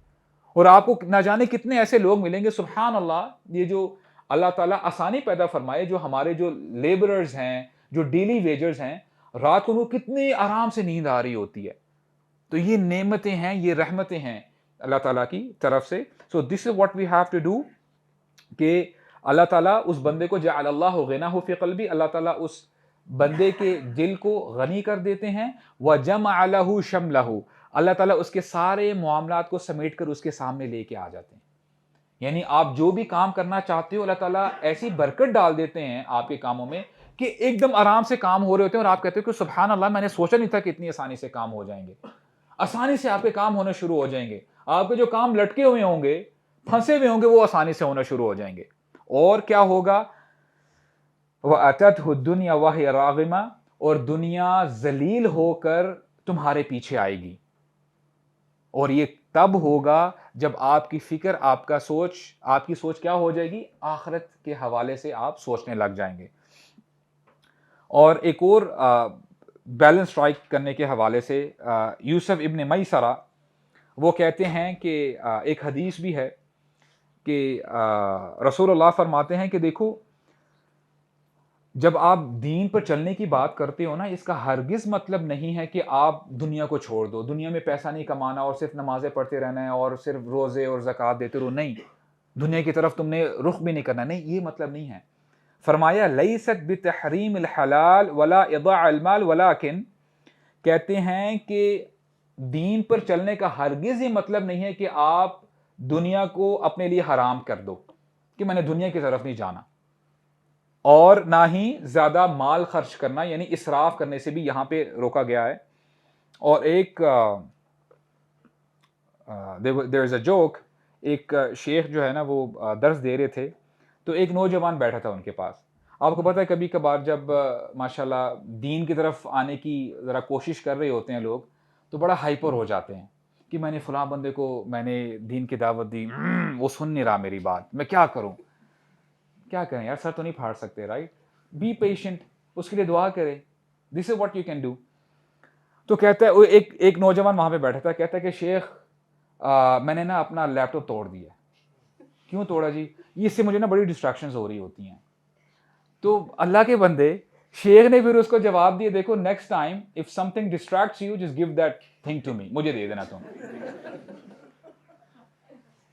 اور آپ کو نہ جانے کتنے ایسے لوگ ملیں گے، سبحان اللہ، یہ جو اللہ تعالیٰ آسانی پیدا فرمائے، جو ہمارے جو لیبررز ہیں، جو ڈیلی ویجرز ہیں، رات کو کتنی آرام سے نیند آ رہی ہوتی ہے. تو یہ نعمتیں ہیں، یہ رحمتیں ہیں اللہ تعالیٰ کی طرف سے. So this is what we have to do, کہ اللہ تعالیٰ اس بندے کو جعل اللہ غناہ فی قلبی، اللہ تعالیٰ اس بندے کے دل کو غنی کر دیتے ہیں. وجمع له شملہ، اللہ تعالیٰ اس کے سارے معاملات کو سمیٹ کر اس کے سامنے لے کے آ جاتے ہیں. یعنی آپ جو بھی کام کرنا چاہتے ہو، اللہ تعالیٰ ایسی برکت ڈال دیتے ہیں آپ کے کاموں میں کہ ایک دم آرام سے کام ہو رہے ہوتے ہیں، اور آپ کہتے ہو کہ سبحان اللہ، میں نے سوچا نہیں تھا کہ اتنی آسانی سے کام ہو جائیں گے. آسانی سے آپ کے کام ہونا شروع ہو جائیں گے. آپ کے جو کام لٹکے ہوئے ہوں گے، پھنسے ہوئے ہوں گے، وہ آسانی سے ہونا شروع ہو جائیں گے. اور کیا ہوگا؟ وَأَتَتْهُ الدُّنْيَا وَهِيَ رَاغِمَةٌ، اور دنیا ذلیل ہو کر تمہارے پیچھے آئے گی. اور یہ تب ہوگا جب آپ کی فکر، آپ کی سوچ کیا ہو جائے گی؟ آخرت کے حوالے سے آپ سوچنے لگ جائیں گے. اور ایک اور بیلنس اسٹرائک کرنے کے حوالے سے یوسف ابن میسرہ وہ کہتے ہیں کہ ایک حدیث بھی ہے کہ رسول اللہ فرماتے ہیں کہ دیکھو، جب آپ دین پر چلنے کی بات کرتے ہو نا، اس کا ہرگز مطلب نہیں ہے کہ آپ دنیا کو چھوڑ دو، دنیا میں پیسہ نہیں کمانا اور صرف نمازیں پڑھتے رہنا ہے اور صرف روزے اور زکوٰۃ دیتے رہو. نہیں، دنیا کی طرف تم نے رخ بھی نہیں کرنا. نہیں، یہ مطلب نہیں ہے. فرمایا لیست بتحریم الحلال ولا اضاع المال ولکن، کہتے ہیں کہ دین پر چلنے کا ہرگز یہ مطلب نہیں ہے کہ آپ دنیا کو اپنے لیے حرام کر دو کہ میں نے دنیا کی طرف نہیں جانا. اور نہ ہی زیادہ مال خرچ کرنا، یعنی اسراف کرنے سے بھی یہاں پہ روکا گیا ہے. اور ایک there is a joke، ایک شیخ جو ہے نا وہ درس دے رہے تھے، تو ایک نوجوان بیٹھا تھا ان کے پاس. آپ کو پتہ ہے کبھی کبھار جب ماشاءاللہ دین کی طرف آنے کی ذرا کوشش کر رہے ہوتے ہیں لوگ، تو بڑا ہائپر ہو جاتے ہیں کہ میں نے فلاں بندے کو میں نے دین کی دعوت دی، وہ سن نہیں رہا میری بات، میں کیا کروں. کیا کریں یار، سر تو نہیں پھاڑ سکتے، رائٹ؟ بی پیشنٹ، اس کے لیے دعا کرے، this is what you can do. تو کہتا ہے ایک نوجوان وہاں پہ بیٹھا تھا، کہتا ہے کہ شیخ میں نے نا اپنا لیپ ٹاپ توڑ دیا. کیوں توڑا جی؟ اس سے مجھے نا بڑی ڈسٹریکشنز ہو رہی ہوتی ہیں. تو اللہ کے بندے، شیخ نے پھر اس کو جواب دیا، دیکھو next time if something distracts you just give that thing to me, مجھے دے دینا تم.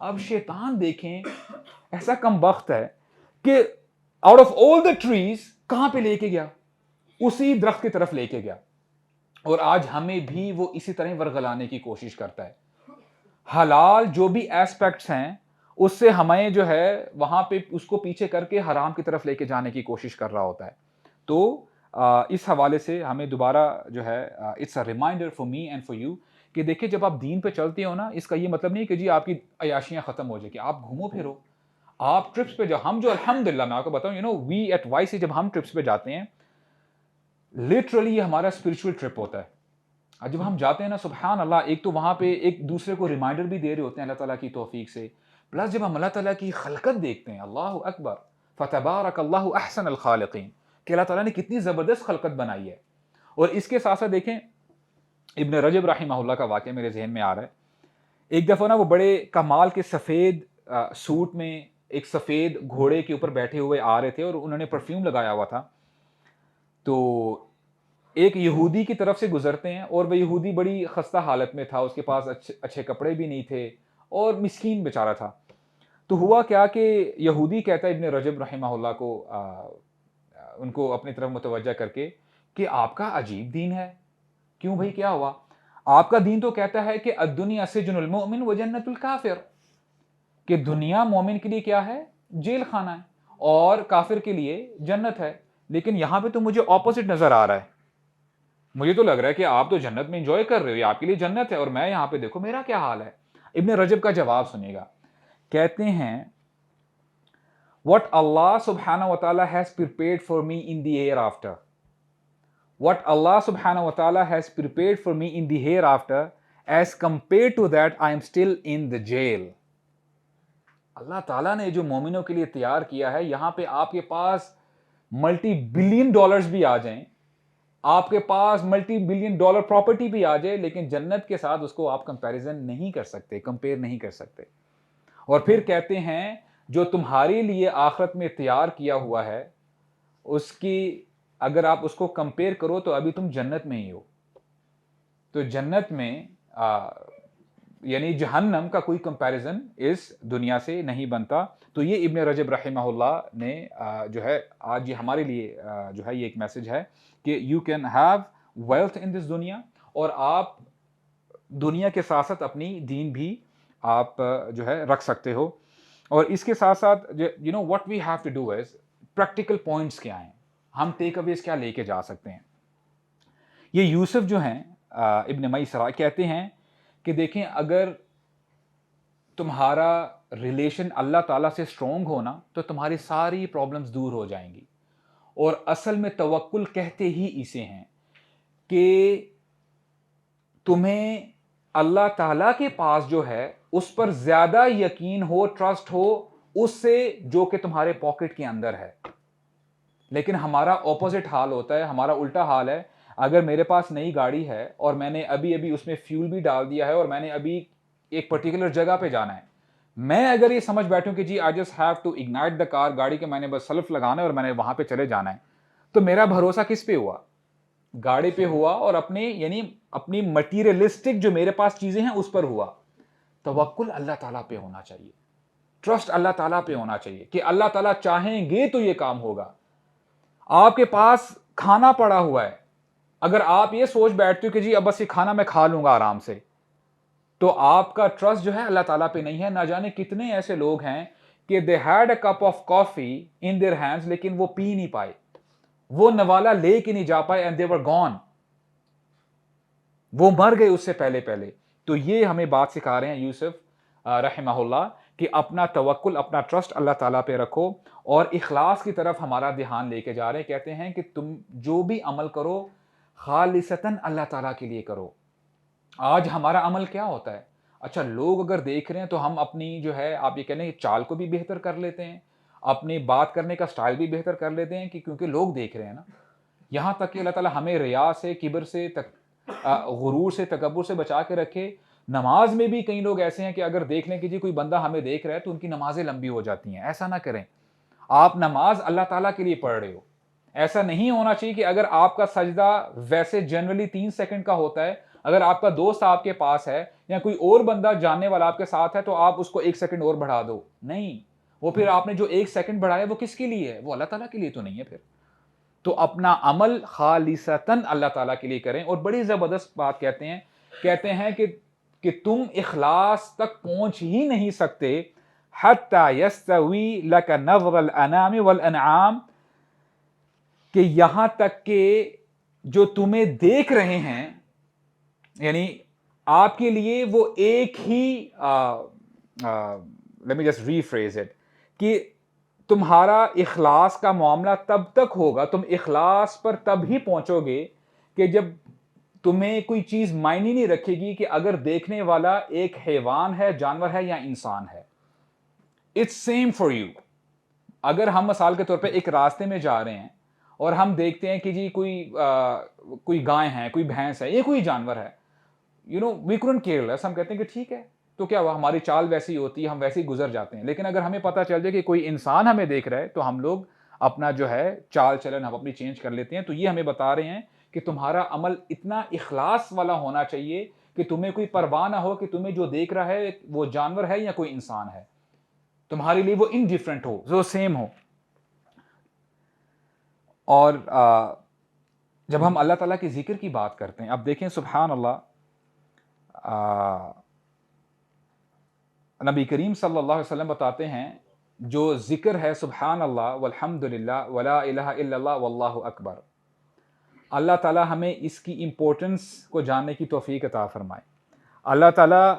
اب شیطان دیکھیں ایسا کم بخت ہے کہ out of all the trees کہاں پہ لے کے گیا؟ اسی درخت کی طرف لے کے گیا. اور آج ہمیں بھی وہ اسی طرح ورغلانے کی کوشش کرتا ہے. حلال جو بھی ایسپیکٹس ہیں اس سے ہمیں جو ہے وہاں پہ اس کو پیچھے کر کے حرام کی طرف لے کے جانے کی کوشش کر رہا ہوتا ہے. تو اس حوالے سے ہمیں دوبارہ جو ہے it's a reminder for me and for you کہ دیکھیں جب آپ دین پہ چلتے ہو نا، اس کا یہ مطلب نہیں کہ جی آپ کی عیاشیاں ختم ہو جائیں کہ آپ گھومو پھرو. آپ ٹرپس پہ ہم جو الحمدللہ میں آپ کو بتاؤں وی ایٹ وائی سی جب ہم ٹرپس پہ جاتے ہیں لٹرلی یہ ہمارا اسپرچل ٹرپ ہوتا ہے. اور جب ہم جاتے ہیں نا سبحان اللہ، ایک تو وہاں پہ ایک دوسرے کو ریمائنڈر بھی دے رہے ہوتے ہیں اللہ تعالیٰ کی توفیق سے، پلس جب ہم اللہ تعالیٰ کی خلقت دیکھتے ہیں، اللہ اکبر فتبارک اللہ احسن الخالقین، کہ اللہ تعالیٰ نے کتنی زبردست خلقت بنائی ہے. اور اس کے ساتھ ساتھ دیکھیں ابن رجب رحمہ اللہ کا واقعہ میرے ذہن میں آ رہا ہے. ایک دفعہ نا وہ بڑے کمال کے سفید سوٹ میں ایک سفید گھوڑے کے اوپر بیٹھے ہوئے آ رہے تھے اور انہوں نے پرفیوم لگایا ہوا تھا. تو ایک یہودی کی طرف سے گزرتے ہیں اور وہ یہودی بڑی خستہ حالت میں تھا، اس کے پاس اچھے کپڑے بھی نہیں تھے اور مسکین بیچارہ تھا. تو ہوا کیا کہ یہودی کہتا ہے ابن رجب رحمہ اللہ کو ان کو اپنی طرف متوجہ کر کے کہ آپ کا عجیب دین ہے. کیوں بھائی کیا ہوا؟ آپ کا دین تو کہتا ہے کہ الدنیا سجن المؤمن و جنت الکافر، کہ دنیا مومن کے لیے کیا ہے؟ جیل خانہ ہے، اور کافر کے لیے جنت ہے. لیکن یہاں پہ تو مجھے اپوزٹ نظر آ رہا ہے. مجھے تو لگ رہا ہے کہ آپ تو جنت میں انجوائے کر رہے ہو، آپ کے لیے جنت ہے، اور میں یہاں پہ دیکھو میرا کیا حال ہے. ابن رجب کا جواب سنیے گا. کہتے ہیں what Allah subhanahu wa ta'ala has prepared for me in the hereafter. What Allah subhanahu wa ta'ala has prepared for me in the hereafter, as compared to that I am still in the jail. اللہ تعالیٰ نے جو مومنوں کے لیے تیار کیا ہے، یہاں پہ آپ کے پاس ملٹی بلین ڈالرز بھی آ جائیں، آپ کے پاس ملٹی بلین ڈالر پراپرٹی بھی آ جائے، لیکن جنت کے ساتھ اس کو آپ کمپیریزن نہیں کر سکتے، کمپیئر نہیں کر سکتے. اور پھر کہتے ہیں جو تمہارے لیے آخرت میں تیار کیا ہوا ہے اس کی اگر آپ اس کو کمپیئر کرو تو ابھی تم جنت میں ہی ہو. تو جنت میں یعنی جہنم کا کوئی کمپیریزن اس دنیا سے نہیں بنتا. تو یہ ابن رجب رحمہ اللہ نے جو ہے آج یہ ہمارے لیے جو ہے یہ ایک میسج ہے کہ you can have wealth in this دنیا، اور آپ دنیا کے ساتھ ساتھ اپنی دین بھی آپ جو ہے رکھ سکتے ہو. اور اس کے ساتھ ساتھ you know what we have to do is practical points کیا ہیں، ہم ٹیک اویز کیا لے کے جا سکتے ہیں. یہ یوسف جو ہیں ابن میسرہ کہتے ہیں کہ دیکھیں اگر تمہارا ریلیشن اللہ تعالیٰ سے اسٹرانگ ہونا تو تمہاری ساری پرابلمز دور ہو جائیں گی. اور اصل میں توکل کہتے ہی اسے ہیں کہ تمہیں اللہ تعالیٰ کے پاس جو ہے اس پر زیادہ یقین ہو، ٹرسٹ ہو اس سے جو کہ تمہارے پاکٹ کے اندر ہے. لیکن ہمارا اپوزٹ حال ہوتا ہے، ہمارا الٹا حال ہے. اگر میرے پاس نئی گاڑی ہے اور میں نے ابھی اس میں فیول بھی ڈال دیا ہے اور میں نے ابھی ایک پرٹیکولر جگہ پہ جانا ہے، میں اگر یہ سمجھ بیٹھوں کہ جی I just have to ignite the car, گاڑی کے میں نے بس سلف لگانا ہے اور میں نے وہاں پہ چلے جانا ہے، تو میرا بھروسہ کس پہ ہوا؟ گاڑی پہ ہوا اور اپنی مٹیریلسٹک جو میرے پاس چیزیں ہیں اس پر ہوا. توکل اللہ تعالیٰ پہ ہونا چاہیے، ٹرسٹ اللہ تعالیٰ پہ ہونا چاہیے کہ اللہ تعالیٰ چاہیں گے تو یہ کام ہوگا. آپ کے پاس کھانا پڑا ہوا ہے، اگر آپ یہ سوچ بیٹھتے ہو کہ جی اب بس یہ کھانا میں کھا لوں گا آرام سے، تو آپ کا ٹرسٹ جو ہے اللہ تعالیٰ پہ نہیں ہے. نہ جانے کتنے ایسے لوگ ہیں کہ they had a cup of coffee in their hands لیکن وہ پی نہیں پائے، وہ نوالا لے کے نہیں جا پائے and they were gone، وہ مر گئے اس سے پہلے. تو یہ ہمیں بات سکھا رہے ہیں یوسف رحمہ اللہ کہ اپنا توکل، اپنا ٹرسٹ اللہ تعالیٰ پہ رکھو اور اخلاص کی طرف ہمارا دھیان لے کے جا رہے ہیں. کہتے ہیں کہ تم جو بھی عمل کرو خالصتاً اللہ تعالیٰ کے لیے کرو. آج ہمارا عمل کیا ہوتا ہے؟ اچھا لوگ اگر دیکھ رہے ہیں تو ہم اپنی جو ہے آپ یہ کہہ لیں چال کو بھی بہتر کر لیتے ہیں، اپنی بات کرنے کا سٹائل بھی بہتر کر لیتے ہیں کہ کیونکہ لوگ دیکھ رہے ہیں نا. یہاں تک کہ اللہ تعالیٰ ہمیں ریا سے، کبر سے، غرور سے، تکبر سے بچا کے رکھے. نماز میں بھی کئی لوگ ایسے ہیں کہ اگر دیکھ لیں کہ جی کوئی بندہ ہمیں دیکھ رہا ہے تو ان کی نمازیں لمبی ہو جاتی ہیں. ایسا نہ کریں. آپ نماز اللہ تعالیٰ کے لیے پڑھ رہے ہو، ایسا نہیں ہونا چاہیے کہ اگر آپ کا سجدہ ویسے جنرلی 3 سیکنڈ کا ہوتا ہے، اگر آپ کا دوست آپ کے پاس ہے یا کوئی اور بندہ جاننے والا آپ کے ساتھ ہے تو آپ اس کو 1 سیکنڈ اور بڑھا دو، نہیں، وہ پھر آپ نے جو 1 سیکنڈ بڑھایا وہ کس کے لیے ہے؟ وہ اللہ تعالیٰ کے لیے تو نہیں ہے پھر. تو اپنا عمل خالصتاً اللہ تعالیٰ کے لیے کریں. اور بڑی زبردست بات کہتے ہیں کہ تم اخلاص تک پہنچ ہی نہیں سکتے حتی یستوی لک نظر الانام والانعام، کہ یہاں تک کہ جو تمہیں دیکھ رہے ہیں، یعنی آپ کے لیے وہ ایک ہی let me just rephrase it، کہ تمہارا اخلاص کا معاملہ تب تک ہوگا، تم اخلاص پر تب ہی پہنچو گے کہ جب تمہیں کوئی چیز معنی نہیں رکھے گی کہ اگر دیکھنے والا ایک حیوان ہے، جانور ہے یا انسان ہے. It's same for you. اگر ہم مثال کے طور پہ ایک راستے میں جا رہے ہیں اور ہم دیکھتے ہیں کہ جی کوئی گائے ہے، کوئی بھینس ہے، یہ کوئی جانور ہے، وی couldn't care less، ہم کہتے ہیں کہ ٹھیک ہے تو کیا ہوا، ہماری چال ویسی ہوتی ہے، ہم ویسے ہی گزر جاتے ہیں. لیکن اگر ہمیں پتہ چل جائے کہ کوئی انسان ہمیں دیکھ رہا ہے تو ہم لوگ اپنا جو ہے چال چلن ہم اپنی چینج کر لیتے ہیں. تو یہ ہمیں بتا رہے ہیں کہ تمہارا عمل اتنا اخلاص والا ہونا چاہیے کہ تمہیں کوئی پرواہ نہ ہو کہ تمہیں جو دیکھ رہا ہے وہ جانور ہے یا کوئی انسان ہے، تمہارے لیے وہ انڈیفرنٹ ہو، جو سیم ہو. اور جب ہم اللہ تعالیٰ کے ذکر کی بات کرتے ہیں، اب دیکھیں سبحان اللہ، نبی کریم صلی اللہ علیہ وسلم بتاتے ہیں جو ذکر ہے سبحان اللہ والحمد للہ ولا الہ الا اللہ واللہ اکبر، اللہ تعالیٰ ہمیں اس کی امپورٹنس کو جاننے کی توفیق عطا فرمائے. اللہ تعالیٰ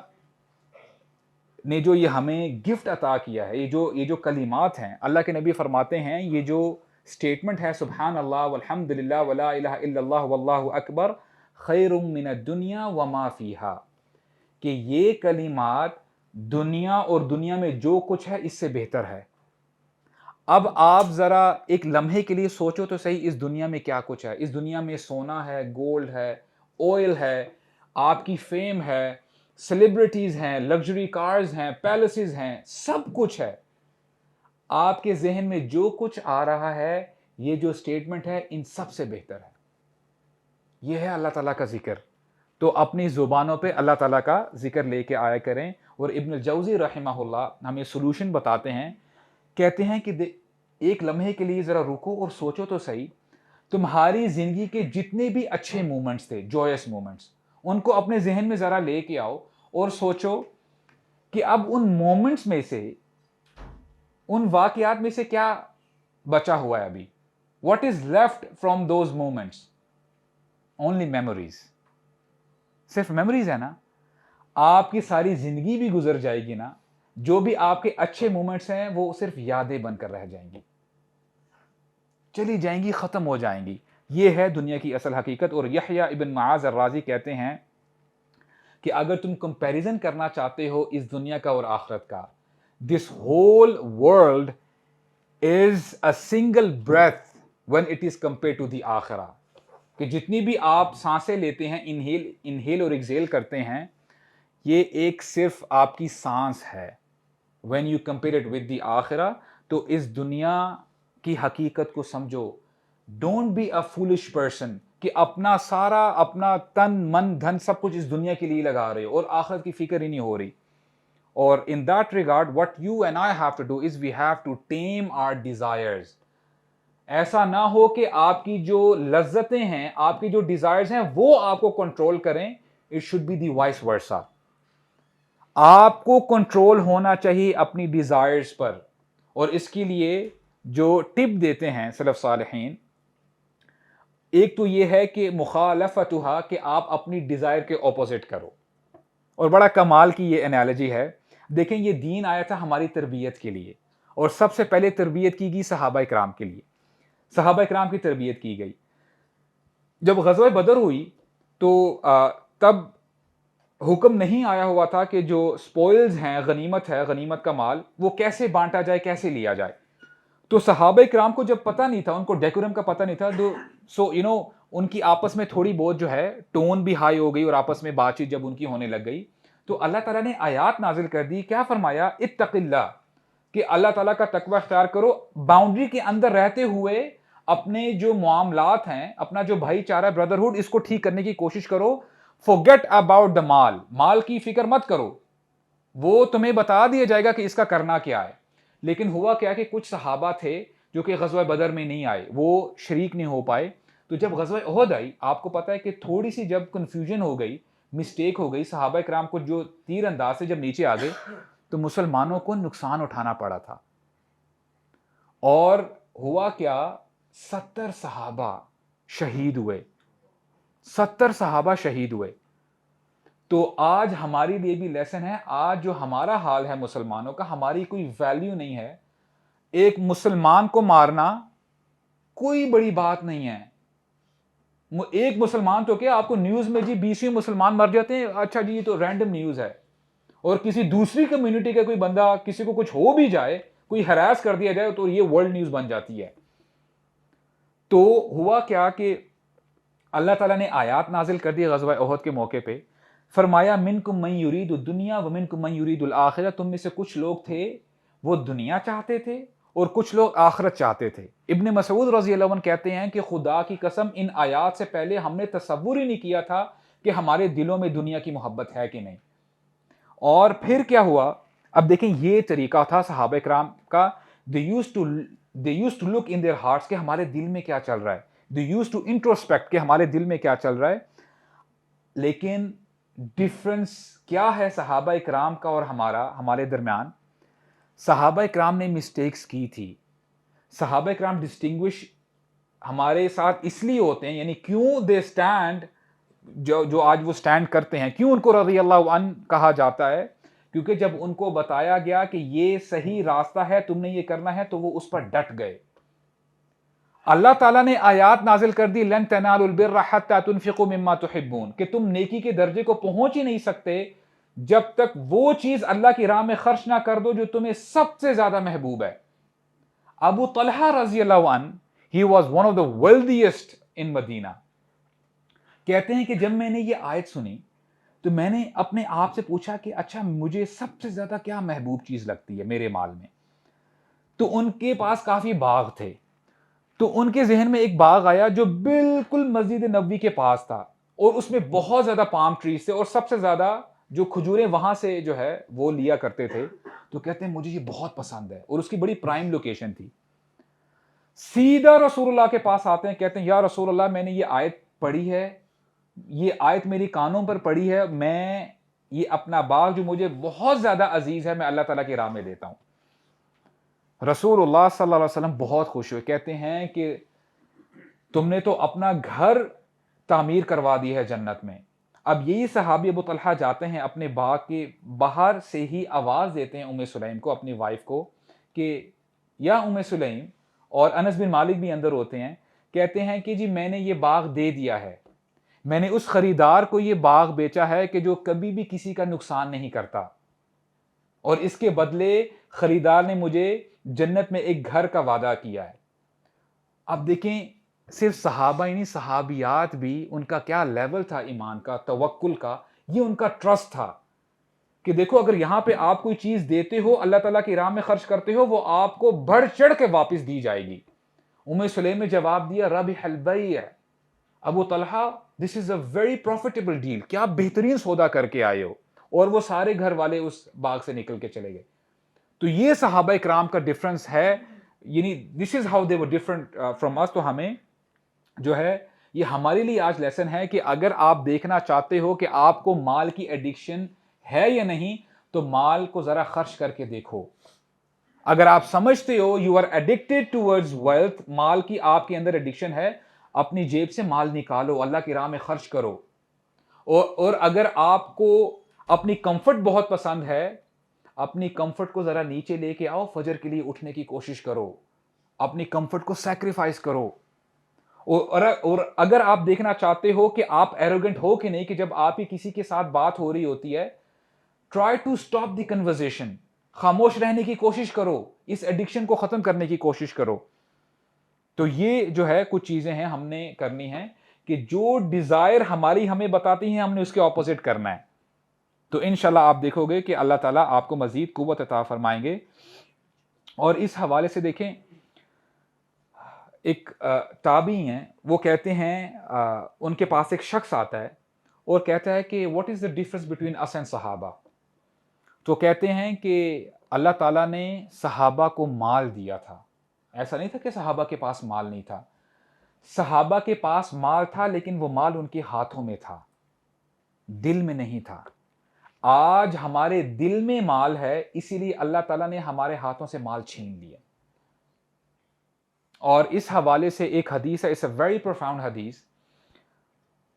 نے جو یہ ہمیں گفٹ عطا کیا ہے، یہ جو کلمات ہیں، اللہ کے نبی فرماتے ہیں یہ جو سٹیٹمنٹ ہے سبحان اللہ والحمد للہ ولا الہ الا اللہ واللہ اکبر خیر من الدنیا وما فیہا، کہ یہ کلمات دنیا اور دنیا میں جو کچھ ہے اس سے بہتر ہے. اب آپ ذرا ایک لمحے کے لیے سوچو تو صحیح، اس دنیا میں کیا کچھ ہے. اس دنیا میں سونا ہے، گولڈ ہے، آئل ہے، آپ کی فیم ہے، سیلیبریٹیز ہیں، لگژری کارز ہیں، پیلسز ہیں، سب کچھ ہے. آپ کے ذہن میں جو کچھ آ رہا ہے، یہ جو سٹیٹمنٹ ہے ان سب سے بہتر ہے. یہ ہے اللہ تعالیٰ کا ذکر. تو اپنی زبانوں پہ اللہ تعالیٰ کا ذکر لے کے آیا کریں. اور ابن الجوزی رحمہ اللہ ہمیں سولوشن بتاتے ہیں، کہتے ہیں کہ ایک لمحے کے لیے ذرا رکو اور سوچو تو صحیح، تمہاری زندگی کے جتنے بھی اچھے مومنٹس تھے، جویس مومنٹس، ان کو اپنے ذہن میں ذرا لے کے آؤ اور سوچو کہ اب ان مومنٹس میں سے، ان واقعات میں سے کیا بچا ہوا ہے ابھی. What is left from those moments? Only memories. صرف میموریز ہے نا. آپ کی ساری زندگی بھی گزر جائے گی نا، جو بھی آپ کے اچھے مومنٹس ہیں وہ صرف یادیں بن کر رہ جائیں گی، چلی جائیں گی، ختم ہو جائیں گی. یہ ہے دنیا کی اصل حقیقت. اور یحییٰ ابن معاذ الرازی کہتے ہیں کہ اگر تم کمپیریزن کرنا چاہتے ہو اس دنیا کا اور آخرت کا، this whole world is a single breath when it is compared to the آخرہ، کہ جتنی بھی آپ سانسیں لیتے ہیں، انہیل اور ایکزیل کرتے ہیں، یہ ایک صرف آپ کی سانس ہے. when you compare it with the آخرہ، تو اس دنیا کی حقیقت کو سمجھو. Don't be a foolish person کہ اپنا تن من دھن سب کچھ اس دنیا کے لیے لگا رہے ہو اور آخرت کی فکر ہی نہیں ہو رہی. اور in that regard what you and I have to do is we have to tame our desires. ایسا نہ ہو کہ آپ کی جو لذتیں ہیں، آپ کی جو ڈیزائرز ہیں وہ آپ کو کنٹرول کریں. It should be the vice versa. آپ کو کنٹرول ہونا چاہیے اپنی ڈیزائرز پر. اور اس کے لیے جو ٹپ دیتے ہیں سلف صالحین، ایک تو یہ ہے کہ مخالفتھا، کہ آپ اپنی ڈیزائر کے اپوزٹ کرو. اور بڑا کمال کی یہ انالوجی ہے. دیکھیں یہ دین آیا تھا ہماری تربیت کے لیے، اور سب سے پہلے تربیت کی گئی صحابہ اکرام کے لیے. صحابہ اکرام کی تربیت کی گئی. جب غزوہ بدر ہوئی تو تب حکم نہیں آیا ہوا تھا کہ جو سپوائلز ہیں، غنیمت ہے، غنیمت کا مال، وہ کیسے بانٹا جائے، کیسے لیا جائے. تو صحابہ اکرام کو جب پتہ نہیں تھا، ان کو ڈیکورم کا پتہ نہیں تھا، سو ان کی آپس میں تھوڑی بہت جو ہے ٹون بھی ہائی ہو گئی، اور آپس میں بات چیت جب ان کی ہونے لگ گئی تو اللہ تعالیٰ نے آیات نازل کر دی. کیا فرمایا؟ اتق اللہ، کہ اللہ تعالیٰ کا تقوی اختیار کرو، باؤنڈری کے اندر رہتے ہوئے اپنے جو معاملات ہیں, اپنا جو بھائی چارہ بردرہڈ, اس کو ٹھیک کرنے کی کوشش کرو. forget about the مال کی فکر مت کرو, وہ تمہیں بتا دیا جائے گا کہ اس کا کرنا کیا ہے. لیکن ہوا کیا کہ کچھ صحابہ تھے جو کہ غزوہ بدر میں نہیں آئے, وہ شریک نہیں ہو پائے. تو جب غزوہ احد آئی, آپ کو پتا ہے کہ تھوڑی سی جب کنفیوژن ہو گئی, مسٹیک ہو گئی, صحابہ کرام کو جو تیر انداز سے جب نیچے آ گئے, تو مسلمانوں کو نقصان اٹھانا پڑا تھا. اور ہوا کیا, 70 صحابہ شہید ہوئے, 70 صحابہ شہید ہوئے. تو آج ہمارے لیے بھی لیسن ہے, آج جو ہمارا حال ہے مسلمانوں کا, ہماری کوئی ویلیو نہیں ہے. ایک مسلمان کو مارنا کوئی بڑی بات نہیں ہے. ایک مسلمان تو کیا, آپ کو نیوز میں جی 20 مسلمان مر جاتے ہیں, اچھا جی یہ تو رینڈم نیوز ہے. اور کسی دوسری کمیونٹی کا کوئی بندہ, کسی کو کچھ ہو بھی جائے, کوئی ہراس کر دیا جائے, تو یہ ورلڈ نیوز بن جاتی ہے. تو ہوا کیا کہ اللہ تعالیٰ نے آیات نازل کر دی غزوہ احد کے موقع پہ. فرمایا منکم من یرید الدنیا ومنکم من یرید الآخرہ, تم میں سے کچھ لوگ تھے وہ دنیا چاہتے تھے اور کچھ لوگ آخرت چاہتے تھے. ابن مسعود رضی اللہ عنہ کہتے ہیں کہ خدا کی قسم ان آیات سے پہلے ہم نے تصور ہی نہیں کیا تھا کہ ہمارے دلوں میں دنیا کی محبت ہے کہ نہیں. اور پھر کیا ہوا, اب دیکھیں یہ طریقہ تھا صحابہ کرام کا. they used to look in their hearts کہ ہمارے دل میں کیا چل رہا ہے. they used to introspect کہ ہمارے دل میں کیا چل رہا ہے. لیکن ڈفرنس کیا ہے صحابہ کرام کا اور ہمارے درمیان؟ صحابہ کرام نے مسٹیکس کی تھی. صحابہ کرام ڈسٹنگوش ہمارے ساتھ اس لیے ہوتے ہیں, یعنی کیوں دے اسٹینڈ, جو آج وہ اسٹینڈ کرتے ہیں, کیوں ان کو رضی اللہ عنہ کہا جاتا ہے؟ کیونکہ جب ان کو بتایا گیا کہ یہ صحیح راستہ ہے, تم نے یہ کرنا ہے, تو وہ اس پر ڈٹ گئے. اللہ تعالیٰ نے آیات نازل کر دی, لن تنالوا البر حتى تنفقوا مما تحبون, کہ تم نیکی کے درجے کو پہنچ ہی نہیں سکتے جب تک وہ چیز اللہ کی راہ میں خرچ نہ کر دو جو تمہیں سب سے زیادہ محبوب ہے. ابو طلحہ رضی اللہ عنہ, he was one of the wealthiest in مدینہ, کہتے ہیں کہ جب میں نے یہ آیت سنی تو میں نے اپنے آپ سے پوچھا کہ اچھا مجھے سب سے زیادہ کیا محبوب چیز لگتی ہے میرے مال میں. تو ان کے پاس کافی باغ تھے, تو ان کے ذہن میں ایک باغ آیا جو بالکل مسجد نبوی کے پاس تھا, اور اس میں بہت زیادہ پام ٹریز تھے, اور سب سے زیادہ جو کھجوریں وہاں سے جو ہے وہ لیا کرتے تھے. تو کہتے ہیں مجھے یہ بہت پسند ہے, اور اس کی بڑی پرائم لوکیشن تھی. سیدھا رسول اللہ کے پاس آتے ہیں, کہتے ہیں یا رسول اللہ میں نے یہ آیت پڑھی ہے, یہ آیت میری کانوں پر پڑی ہے, میں یہ اپنا باغ جو مجھے بہت زیادہ عزیز ہے میں اللہ تعالیٰ کی راہ میں دیتا ہوں. رسول اللہ صلی اللہ علیہ وسلم بہت خوش ہوئے, کہتے ہیں کہ تم نے تو اپنا گھر تعمیر کروا دی ہے جنت میں. اب یہی صحابی ابو طلحہ جاتے ہیں اپنے باغ کے باہر سے ہی آواز دیتے ہیں ام سلیم کو, اپنی وائف کو, کہ یا ام سلیم, اور انس بن مالک بھی اندر ہوتے ہیں, کہتے ہیں کہ جی میں نے یہ باغ دے دیا ہے, میں نے اس خریدار کو یہ باغ بیچا ہے کہ جو کبھی بھی کسی کا نقصان نہیں کرتا, اور اس کے بدلے خریدار نے مجھے جنت میں ایک گھر کا وعدہ کیا ہے. اب دیکھیں صرف صحابہ ہی نہیں, صحابیات بھی, ان کا کیا لیول تھا ایمان کا, توکل کا, یہ ان کا ٹرسٹ تھا کہ دیکھو اگر یہاں پہ آپ کوئی چیز دیتے ہو, اللہ تعالیٰ کی راہ میں خرچ کرتے ہو, وہ آپ کو بڑھ چڑھ کے واپس دی جائے گی. ام سلیم نے جواب دیا ربح البیع, ابو طلحہ دس از اے ویری پروفیٹیبل ڈیل, کیا بہترین سودا کر کے آئے ہو. اور وہ سارے گھر والے اس باغ سے نکل کے چلے گئے. تو یہ صحابہ کرام کا ڈفرنس ہے, یعنی this is how they were different from us. تو ہمیں جو ہے یہ ہمارے لیے آج لیسن ہے کہ اگر آپ دیکھنا چاہتے ہو کہ آپ کو مال کی ایڈکشن ہے یا نہیں, تو مال کو ذرا خرچ کر کے دیکھو. اگر آپ سمجھتے ہو you are addicted towards wealth, مال کی آپ کے اندر ایڈکشن ہے, اپنی جیب سے مال نکالو, اللہ کی راہ میں خرچ کرو. اور اگر آپ کو اپنی کمفرٹ بہت پسند ہے, اپنی کمفرٹ کو ذرا نیچے لے کے آؤ, فجر کے لیے اٹھنے کی کوشش کرو, اپنی کمفرٹ کو سیکریفائس کرو. اور اگر آپ دیکھنا چاہتے ہو کہ آپ ایروگنٹ ہو کہ نہیں, کہ جب آپ ہی کسی کے ساتھ بات ہو رہی ہوتی ہے, try to stop the conversation, خاموش رہنے کی کوشش کرو, اس ایڈکشن کو ختم کرنے کی کوشش کرو. تو یہ جو ہے کچھ چیزیں ہیں ہم نے کرنی ہیں کہ جو ڈیزائر ہمیں بتاتی ہیں ہم نے اس کے اپوزٹ کرنا ہے. تو انشاءاللہ آپ دیکھو گے کہ اللہ تعالیٰ آپ کو مزید قوت عطا فرمائیں گے. اور اس حوالے سے دیکھیں ایک تابعی ہیں، وہ کہتے ہیں ان کے پاس ایک شخص آتا ہے اور کہتا ہے کہ what is the difference between us and صحابہ. تو کہتے ہیں کہ اللہ تعالیٰ نے صحابہ کو مال دیا تھا. ایسا نہیں تھا کہ صحابہ کے پاس مال نہیں تھا. صحابہ کے پاس مال تھا لیکن وہ مال ان کے ہاتھوں میں تھا، دل میں نہیں تھا. آج ہمارے دل میں مال ہے، اسی لیے اللہ تعالیٰ نے ہمارے ہاتھوں سے مال چھین لیا. اور اس حوالے سے ایک حدیث ہے، اٹس اے ویری پروفاؤنڈ حدیث.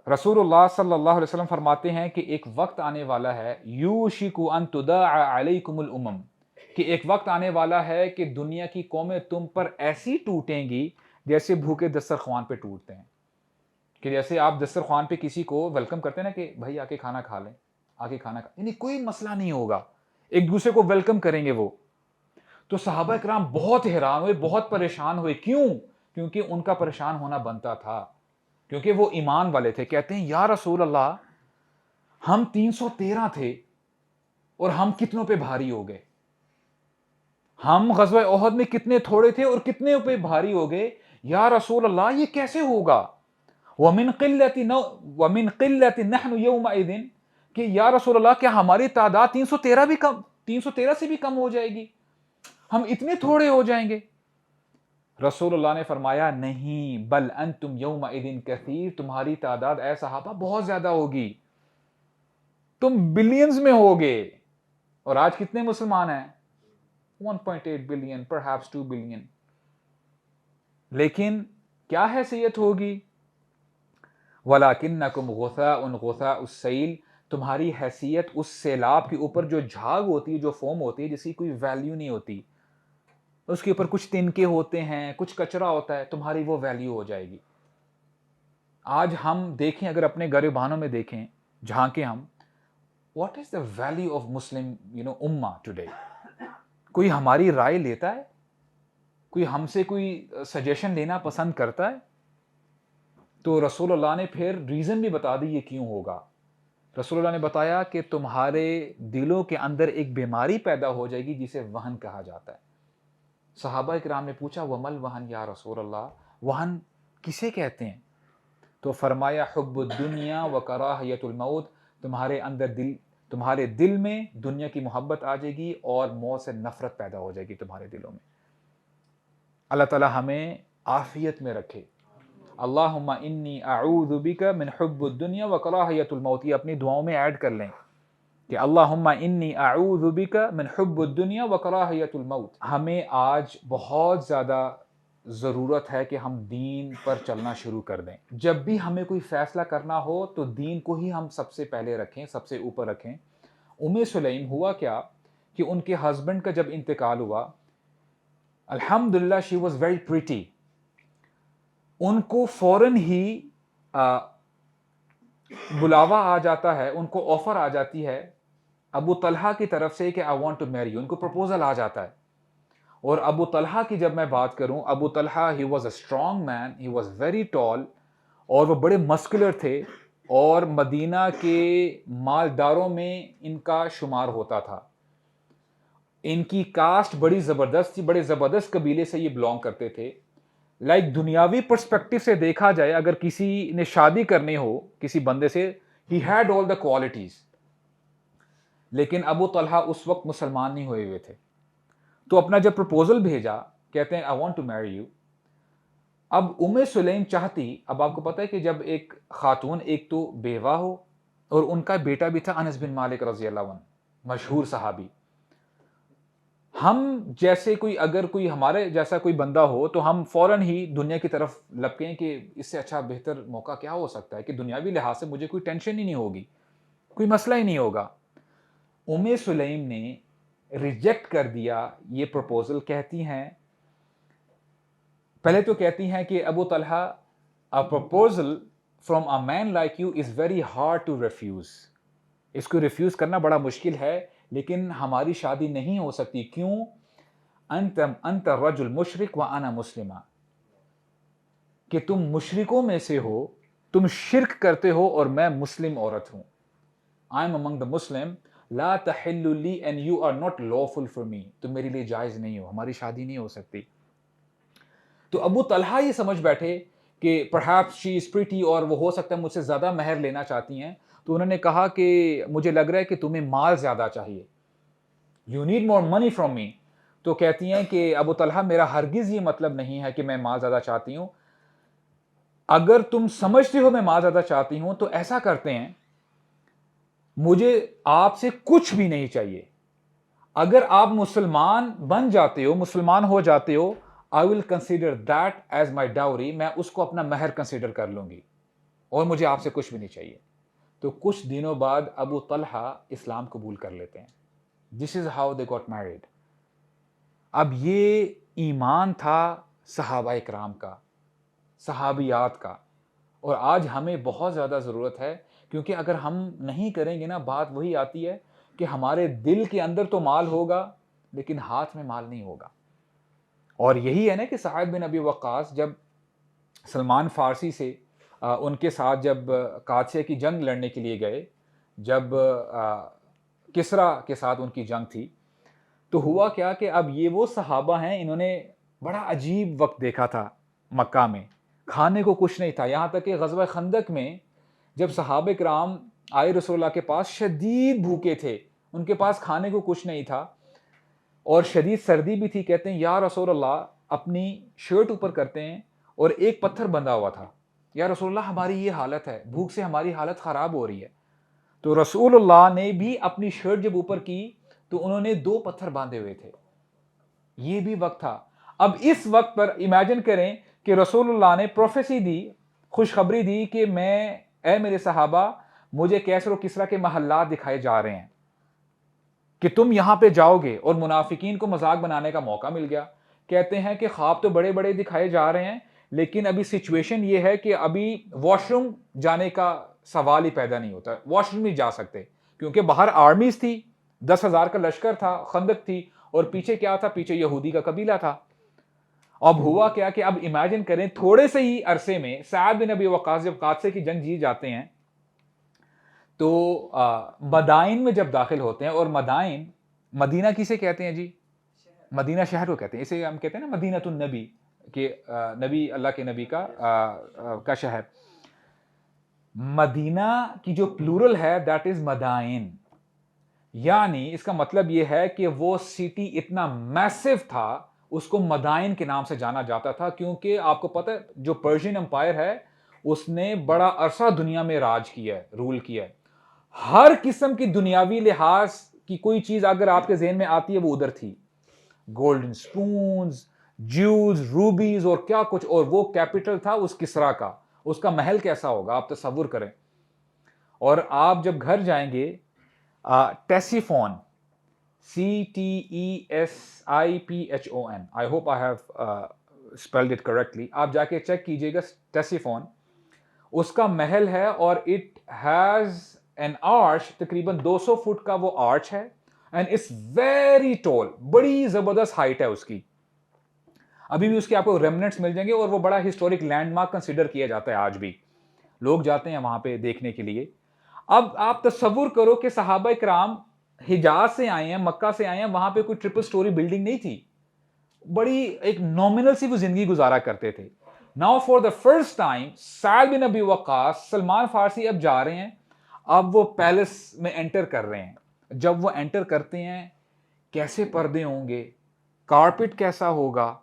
رسول اللہ صلی اللہ علیہ وسلم فرماتے ہیں کہ ایک وقت آنے والا ہے، یوشک ان تداعى علیکم الامم، کہ ایک وقت آنے والا ہے کہ دنیا کی قومیں تم پر ایسی ٹوٹیں گی جیسے بھوکے دسترخوان پہ ٹوٹتے ہیں. کہ جیسے آپ دسترخوان پہ کسی کو ویلکم کرتے ہیں نا کہ بھائی آ کے کھانا کھا لیں، آ کے کھانا کھا، یعنی کوئی مسئلہ نہیں ہوگا، ایک دوسرے کو ویلکم کریں گے وہ. تو صحابہ کرام بہت حیران ہوئے، بہت پریشان ہوئے. کیوں؟ کیونکہ ان کا پریشان ہونا بنتا تھا، کیونکہ وہ ایمان والے تھے. کہتے ہیں یا رسول اللہ، ہم 313 تھے اور ہم کتنوں پہ بھاری ہو گئے. ہم غزوہ احد میں کتنے تھوڑے تھے اور کتنے پہ بھاری ہو گئے. یا رسول اللہ یہ کیسے ہوگا؟ وَمِن قِلَّةٍ نَحْنُ يَوْمَئِذٍ، کہ یا رسول اللہ کیا ہماری تعداد 313 سے بھی کم ہو جائے گی؟ ہم اتنے تھوڑے ہو جائیں گے؟ رسول اللہ نے فرمایا نہیں، بل انتم یومئذ کثیر، تمہاری تعداد اے صحابہ بہت زیادہ ہوگی، تم بلینز میں ہوگے. اور آج کتنے مسلمان ہیں؟ 1.8 بلین، پرہیپس 2 بلین. لیکن کیا حیثیت ہوگی؟ وَلَكِنَّكُمْ غُثَاءٌ غُثَاءُ السَّيْلِ، تمہاری حیثیت اس سیلاب کے اوپر جو جھاگ ہوتی ہے، جو فوم ہوتی ہے، جس کی کوئی ویلیو نہیں ہوتی، اس کے اوپر کچھ تنکے ہوتے ہیں، کچھ کچرا ہوتا ہے، تمہاری وہ ویلیو ہو جائے گی. آج ہم دیکھیں، اگر اپنے گریبانوں میں دیکھیں، جھانکیں ہم، what is the value of Muslim امہ ٹوڈے؟ کوئی ہماری رائے لیتا ہے؟ کوئی ہم سے کوئی سجیشن لینا پسند کرتا ہے؟ تو رسول اللہ نے پھر ریزن بھی بتا دی یہ کیوں ہوگا. رسول اللہ نے بتایا کہ تمہارے دلوں کے اندر ایک بیماری پیدا ہو جائے گی جسے وہن کہا جاتا ہے. صحابہ کرام نے پوچھا ومل وہن یا رسول اللہ، وہن کسے کہتے ہیں؟ تو فرمایا حب الدنیا و کراہیت الموت، تمہارے دل میں دنیا کی محبت آ جائے گی اور موت سے نفرت پیدا ہو جائے گی تمہارے دلوں میں. اللہ تعالی ہمیں عافیت میں رکھے. اللہم انی اعوذ بک من حب الدنیا و کراہیت الموت، یہ اپنی دعاؤں میں ایڈ کر لیں کہ اللہم انی اعوذ بک من حب الدنیا و کراہیت الموت. ہمیں آج بہت زیادہ ضرورت ہے کہ ہم دین پر چلنا شروع کر دیں. جب بھی ہمیں کوئی فیصلہ کرنا ہو تو دین کو ہی ہم سب سے پہلے رکھیں، سب سے اوپر رکھیں. سلیم ہوا کیا کہ ان کے ہسبینڈ کا جب انتقال ہوا، الحمدللہ شی واز ویری پریٹی، ان کو فوراً ہی بلاوا آ جاتا ہے، ان کو آفر آ جاتی ہے ابو طلحہ کی طرف سے کہ I want to marry you, ان کو پروپوزل آ جاتا ہے. اور ابو طلحہ کی جب میں بات کروں، Abu Talha he was a strong man, he was very tall, اور وہ بڑے مسکولر تھے، اور مدینہ کے مالداروں میں ان کا شمار ہوتا تھا. ان کی کاسٹ بڑی زبردست تھی، بڑے زبردست قبیلے سے یہ بلانگ کرتے تھے. لائک دنیاوی پرسپیکٹو سے دیکھا جائے، اگر کسی نے شادی کرنی ہو کسی بندے سے، he had all the qualities. لیکن ابو طلحہ اس وقت مسلمان نہیں ہوئے تھے. تو اپنا جب پروپوزل بھیجا، کہتے ہیں I want to marry you. اب سلیم چاہتی، اب آپ کو پتہ ہے کہ جب ایک خاتون ایک تو بیوہ ہو اور ان کا بیٹا بھی تھا انس بن مالک رضی اللہ عنہ، مشہور صحابی. ہم جیسے اگر کوئی ہمارے جیسا کوئی بندہ ہو تو ہم فوراً ہی دنیا کی طرف لپکیں کہ اس سے اچھا بہتر موقع کیا ہو سکتا ہے کہ دنیاوی لحاظ سے مجھے کوئی ٹینشن ہی نہیں ہوگی، کوئی مسئلہ ہی نہیں ہوگا. سلیم نے ریجیکٹ کر دیا یہ پروپوزل. کہتی ہیں، پہلے تو کہتی ہیں کہ ابو Talha, a proposal from a man like you is very hard to refuse. اس کو ریفیوز کرنا بڑا مشکل ہے، لیکن ہماری شادی نہیں ہو سکتی. کیوں؟ انت رجل مشرک و انا مسلمہ، کہ تم مشرکوں میں سے ہو، تم شرک کرتے ہو اور میں مسلم عورت ہوں. I am among the Muslim، لا تحل لی and you are not lawful for me، تم میرے لیے جائز نہیں ہو، ہماری شادی نہیں ہو سکتی. تو ابو طلحہ یہ سمجھ بیٹھے کہ پرہیپس شی از پریٹی اور وہ ہو سکتا ہے مجھ سے زیادہ مہر لینا چاہتی ہیں. تو انہوں نے کہا کہ مجھے لگ رہا ہے کہ تمہیں مال زیادہ چاہیے, you need more money from me. تو کہتی ہیں کہ ابو طلحہ میرا ہرگز یہ مطلب نہیں ہے کہ میں مال زیادہ چاہتی ہوں, اگر تم سمجھتے ہو میں مال زیادہ چاہتی ہوں تو ایسا کرتے ہیں, مجھے آپ سے کچھ بھی نہیں چاہیے, اگر آپ مسلمان بن جاتے ہو, مسلمان ہو جاتے ہو, I will consider that as my dowry, میں اس کو اپنا مہر کنسیڈر کر لوں گی, اور مجھے آپ سے کچھ بھی نہیں چاہیے. تو کچھ دنوں بعد ابو طلحہ اسلام قبول کر لیتے ہیں. This is how they got married. اب یہ ایمان تھا صحابہ کرام کا, صحابیات کا, اور آج ہمیں بہت زیادہ ضرورت ہے, کیونکہ اگر ہم نہیں کریں گے نا, بات وہی آتی ہے کہ ہمارے دل کے اندر تو مال ہوگا لیکن ہاتھ میں مال نہیں ہوگا. اور یہی ہے نا کہ سعد بن ابی وقاص جب سلمان فارسی سے ان کے ساتھ جب قادسیہ کی جنگ لڑنے کے لیے گئے, جب کسریٰ کے ساتھ ان کی جنگ تھی, تو ہوا کیا کہ اب یہ وہ صحابہ ہیں, انہوں نے بڑا عجیب وقت دیکھا تھا مکہ میں, کھانے کو کچھ نہیں تھا. یہاں تک کہ غزوہ خندق میں جب صحابہ کرام آئے رسول اللہ کے پاس, شدید بھوکے تھے, ان کے پاس کھانے کو کچھ نہیں تھا اور شدید سردی بھی تھی. کہتے ہیں یا رسول اللہ, اپنی شرٹ اوپر کرتے ہیں اور ایک پتھر بندھا ہوا تھا, یا رسول اللہ ہماری یہ حالت ہے, بھوک سے ہماری حالت خراب ہو رہی ہے. تو رسول اللہ نے بھی اپنی شرٹ جب اوپر کی تو انہوں نے 2 پتھر باندھے ہوئے تھے. یہ بھی وقت تھا. اب اس وقت پر امیجن کریں کہ رسول اللہ نے پروفیسی دی, خوشخبری دی کہ اے میرے صحابہ, مجھے کیسر و کسریٰ کے محلات دکھائے جا رہے ہیں کہ تم یہاں پہ جاؤ گے, اور منافقین کو مذاق بنانے کا موقع مل گیا. کہتے ہیں کہ خواب تو بڑے بڑے دکھائے جا رہے ہیں, لیکن ابھی سچویشن یہ ہے کہ ابھی واش روم جانے کا سوال ہی پیدا نہیں ہوتا, واش روم نہیں جا سکتے, کیونکہ باہر آرمیز تھی, 10,000 کا لشکر تھا, خندق تھی, اور پیچھے کیا تھا, پیچھے یہودی کا قبیلہ تھا. اب ہوا کیا کہ اب امیجن کریں تھوڑے سے ہی عرصے میں سعد بن ابی وقاص جب قادسیہ کی جنگ جیت جاتے ہیں تو مدائن میں جب داخل ہوتے ہیں, اور مدائن مدینہ کسے کہتے ہیں جی؟ مدینہ شہر کو کہتے ہیں, اسے ہم کہتے ہیں نا مدینہ النبی, کہ نبی, اللہ کے نبی کا شہر. مدینہ کی جو پلورل ہے دیٹ از مدائن, یعنی اس کا مطلب یہ ہے کہ وہ سٹی اتنا میسو تھا, اس کو مدائن کے نام سے جانا جاتا تھا, کیونکہ آپ کو پتہ ہے جو پرشین امپائر ہے اس نے بڑا عرصہ دنیا میں راج کیا ہے, رول کیا ہے. ہر قسم کی دنیاوی لحاظ کی کوئی چیز اگر آپ کے ذہن میں آتی ہے وہ ادھر تھی. گولڈن سپونز, جیوز, روبیز اور کیا کچھ, اور وہ کیپٹل تھا اس کسریٰ کا. اس کا محل کیسا ہوگا آپ تصور کریں. اور آپ جب گھر جائیں گے, ٹیسیفون, CTESIPHON, I hope I have spelled it correctly, آپ جا کے چیک کیجئے گا ٹیسیفون, اس کا محل ہے, اور it has an arch, تقریباً 200 فٹ کا وہ آرچ ہے, and it's very tall, بڑی زبردست ہائٹ ہے اس کی. ابھی بھی اس کے آپ کو ریمنٹس مل جائیں گے, اور وہ بڑا ہسٹورک لینڈ مارک کنسیڈر کیا جاتا ہے, آج بھی لوگ جاتے ہیں وہاں پہ دیکھنے کے لیے. اب آپ تصور کرو کہ صحابہ کرام حجاز سے آئے ہیں, مکہ سے آئے ہیں, وہاں پہ کوئی ٹرپل سٹوری بلڈنگ نہیں تھی, بڑی ایک نومنل سی وہ زندگی گزارا کرتے تھے. Now for the first time Saad bin Abi Waqqas, Salman فارسی اب جا رہے ہیں, اب وہ پیلس میں انٹر کر رہے ہیں. جب وہ انٹر کرتے ہیں, کیسے پردے ہوں گے, کارپٹ کیسا ہوگا,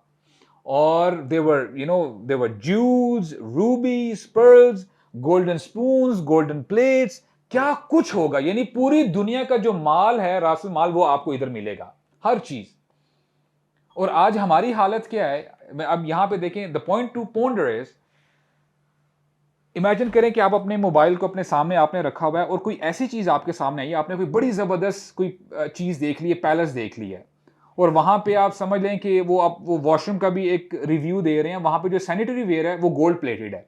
اور they were jewels, rubies, pearls, golden spoons, golden plates, کیا کچھ ہوگا. یعنی پوری دنیا کا جو مال ہے, راس المال, وہ آپ کو ادھر ملے گا, ہر چیز. اور آج ہماری حالت کیا ہے, اب یہاں پہ دیکھیں, the point to ponder is, imagine کریں کہ آپ اپنے موبائل کو اپنے سامنے آپ نے رکھا ہوا ہے, اور کوئی ایسی چیز آپ کے سامنے آئی, آپ نے کوئی بڑی زبردست کوئی چیز دیکھ لی ہے, پیلس دیکھ لی ہے, اور وہاں پہ آپ سمجھ لیں کہ وہ واش روم کا بھی ایک ریویو دے رہے ہیں, وہاں پہ جو سینیٹری ویئر ہے وہ گولڈ پلیٹڈ ہے.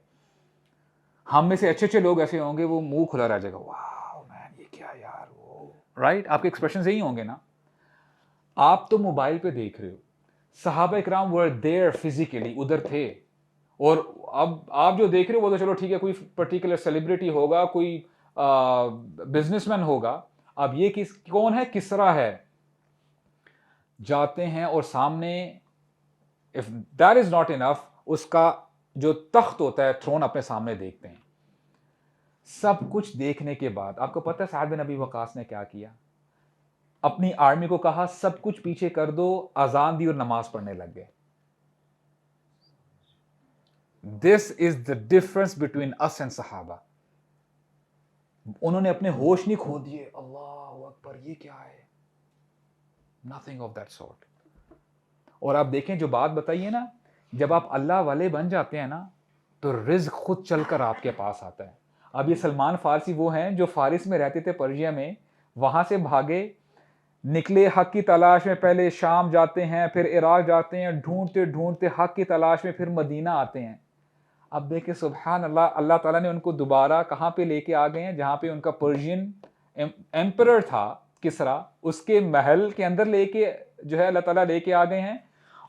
ہم میں سے اچھے لوگ ایسے ہوں گے, وہ منہ کھلا رہ جائے گا, واو مین یہ کیا یار, وہ رائٹ, آپ کے ایکسپریشن یہی ہوں گے نا. آپ تو موبائل پہ دیکھ رہے ہو, صحابہ اکرام were there physically, ادھر تھے. اور اب آپ جو دیکھ رہے ہو وہ تو چلو ٹھیک ہے, کوئی پرٹیکولر سیلیبریٹی ہوگا, کوئی بزنس مین ہوگا. اب یہ کون ہے, کسریٰ ہے. جاتے ہیں اور سامنے, if that is not enough, اس کا جو تخت ہوتا ہے تھرون اپنے سامنے دیکھتے ہیں. سب کچھ دیکھنے کے بعد آپ کو پتہ ہے سعد بن ابی وقاص نے کیا کیا؟ اپنی آرمی کو کہا سب کچھ پیچھے کر دو, اذان دی اور نماز پڑھنے لگ گئے. This is the difference between us and صحابہ. انہوں نے اپنے ہوش نہیں کھو دیے, اللہ اکبر یہ کیا ہے, نتھنگ آف دیٹ سارٹ. اور آپ دیکھیں جو بات بتائیے نا, جب آپ اللہ والے بن جاتے ہیں نا تو رزق خود چل کر آپ کے پاس آتا ہے. اب یہ سلمان فارسی وہ ہیں جو فارس میں رہتے تھے, پرشیا میں, وہاں سے بھاگے, نکلے حق کی تلاش میں, پہلے شام جاتے ہیں, پھر عراق جاتے ہیں, ڈھونڈتے ڈھونڈتے حق کی تلاش میں پھر مدینہ آتے ہیں. اب دیکھیں سبحان اللہ, اللہ تعالیٰ نے ان کو دوبارہ کہاں پہ لے کے آ گئے ہیں, جہاں پہ ان کا پرشین ایمپرر تھا کسرا, اس کے محل کے اندر لے کے جو ہے اللہ تعالیٰ لے کے آ گئے ہیں.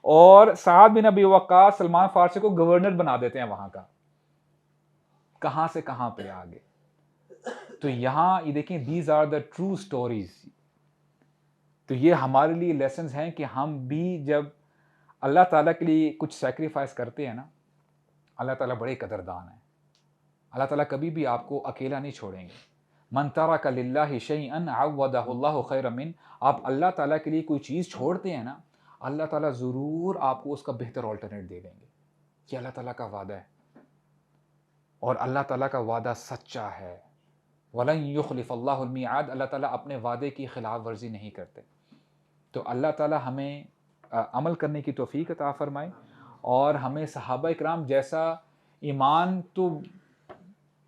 اور سعد بن ابی وقاص سلمان فارسی کو گورنر بنا دیتے ہیں وہاں کا. کہاں سے کہاں پہ آ گئے. تو یہاں یہ دیکھیں, these are the true stories. تو یہ ہمارے لیے لیسنز ہیں کہ ہم بھی جب اللہ تعالیٰ کے لیے کچھ سیکریفائس کرتے ہیں نا, اللہ تعالیٰ بڑے قدردان ہیں. اللہ تعالیٰ کبھی بھی آپ کو اکیلا نہیں چھوڑیں گے. من ترک للہ شیئا عوضہ اللہ خیرا من. آپ اللہ تعالیٰ کے لیے کوئی چیز چھوڑتے ہیں نا, اللہ تعالیٰ ضرور آپ کو اس کا بہتر آلٹرنیٹ دے دیں گے. یہ اللہ تعالیٰ کا وعدہ ہے, اور اللہ تعالیٰ کا وعدہ سچا ہے. وَلَن يُخْلِفَ اللَّهُ الْمِيعَادَ. اللہ تعالیٰ اپنے وعدے کی خلاف ورزی نہیں کرتے. تو اللہ تعالیٰ ہمیں عمل کرنے کی توفیق عطا فرمائے, اور ہمیں صحابہ اکرام جیسا ایمان تو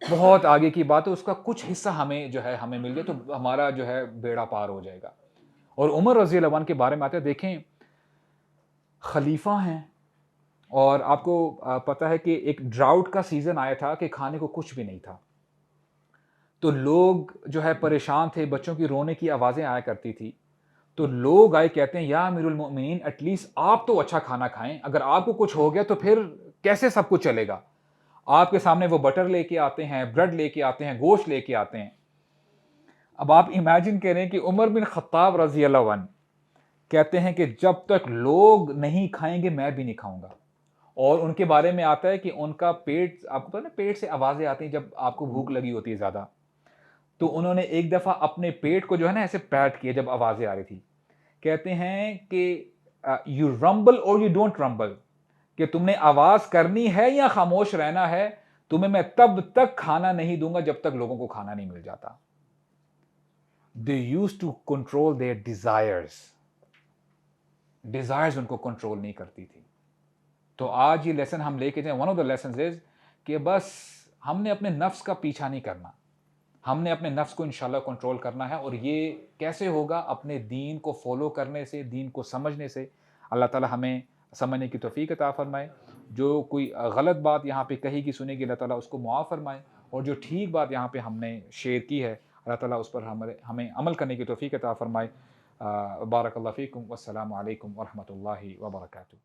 بہت آگے کی بات ہے, اس کا کچھ حصہ ہمیں جو ہے ہمیں مل جائے تو ہمارا جو ہے بیڑا پار ہو جائے گا. اور عمر رضی اللہ عنہ کے بارے میں آتے ہیں, دیکھیں خلیفہ ہیں, اور آپ کو پتہ ہے کہ ایک ڈراؤٹ کا سیزن آیا تھا کہ کھانے کو کچھ بھی نہیں تھا. تو لوگ جو ہے پریشان تھے, بچوں کی رونے کی آوازیں آیا کرتی تھی. تو لوگ آئے, کہتے ہیں یا امیر المؤمنین ایٹ لیسٹ آپ تو اچھا کھانا کھائیں, اگر آپ کو کچھ ہو گیا تو پھر کیسے سب کچھ چلے گا. آپ کے سامنے وہ بٹر لے کے آتے ہیں, بریڈ لے کے آتے ہیں, گوشت لے کے آتے ہیں. اب آپ امیجن کریں کہ عمر بن خطاب رضی اللہ عنہ کہتے ہیں کہ جب تک لوگ نہیں کھائیں گے میں بھی نہیں کھاؤں گا. اور ان کے بارے میں آتا ہے کہ ان کا پیٹ, آپ کو پتہ ہے پیٹ سے آوازیں آتی ہیں جب آپ کو بھوک لگی ہوتی ہے زیادہ. تو انہوں نے ایک دفعہ اپنے پیٹ کو جو ہے نا ایسے پیٹ کیا جب آوازیں آ رہی تھی. کہتے ہیں کہ یو رمبل اور یو ڈونٹ رمبل, کہ تم نے آواز کرنی ہے یا خاموش رہنا ہے, تمہیں میں تب تک کھانا نہیں دوں گا جب تک لوگوں کو کھانا نہیں مل جاتا. They used to control their desires. Desires ان کو کنٹرول نہیں کرتی تھی. تو آج یہ لیسن ہم لے کے جائیں, ون آف دا لیسنز از کہ بس ہم نے اپنے نفس کا پیچھا نہیں کرنا, ہم نے اپنے نفس کو انشاءاللہ کنٹرول کرنا ہے. اور یہ کیسے ہوگا؟ اپنے دین کو فالو کرنے سے, دین کو سمجھنے سے. اللہ تعالی ہمیں سمجھنے کی توفیق عطا فرمائے. جو کوئی غلط بات یہاں پہ کہی گی سنے گی, اللہ تعالیٰ اس کو معاف فرمائے. اور جو ٹھیک بات یہاں پہ ہم نے شیئر کی ہے, اللہ تعالیٰ اس پر ہمیں عمل کرنے کی توفیق عطا فرمائے. بارک اللہ فیکم, والسلام علیکم ورحمۃ اللہ وبرکاتہ.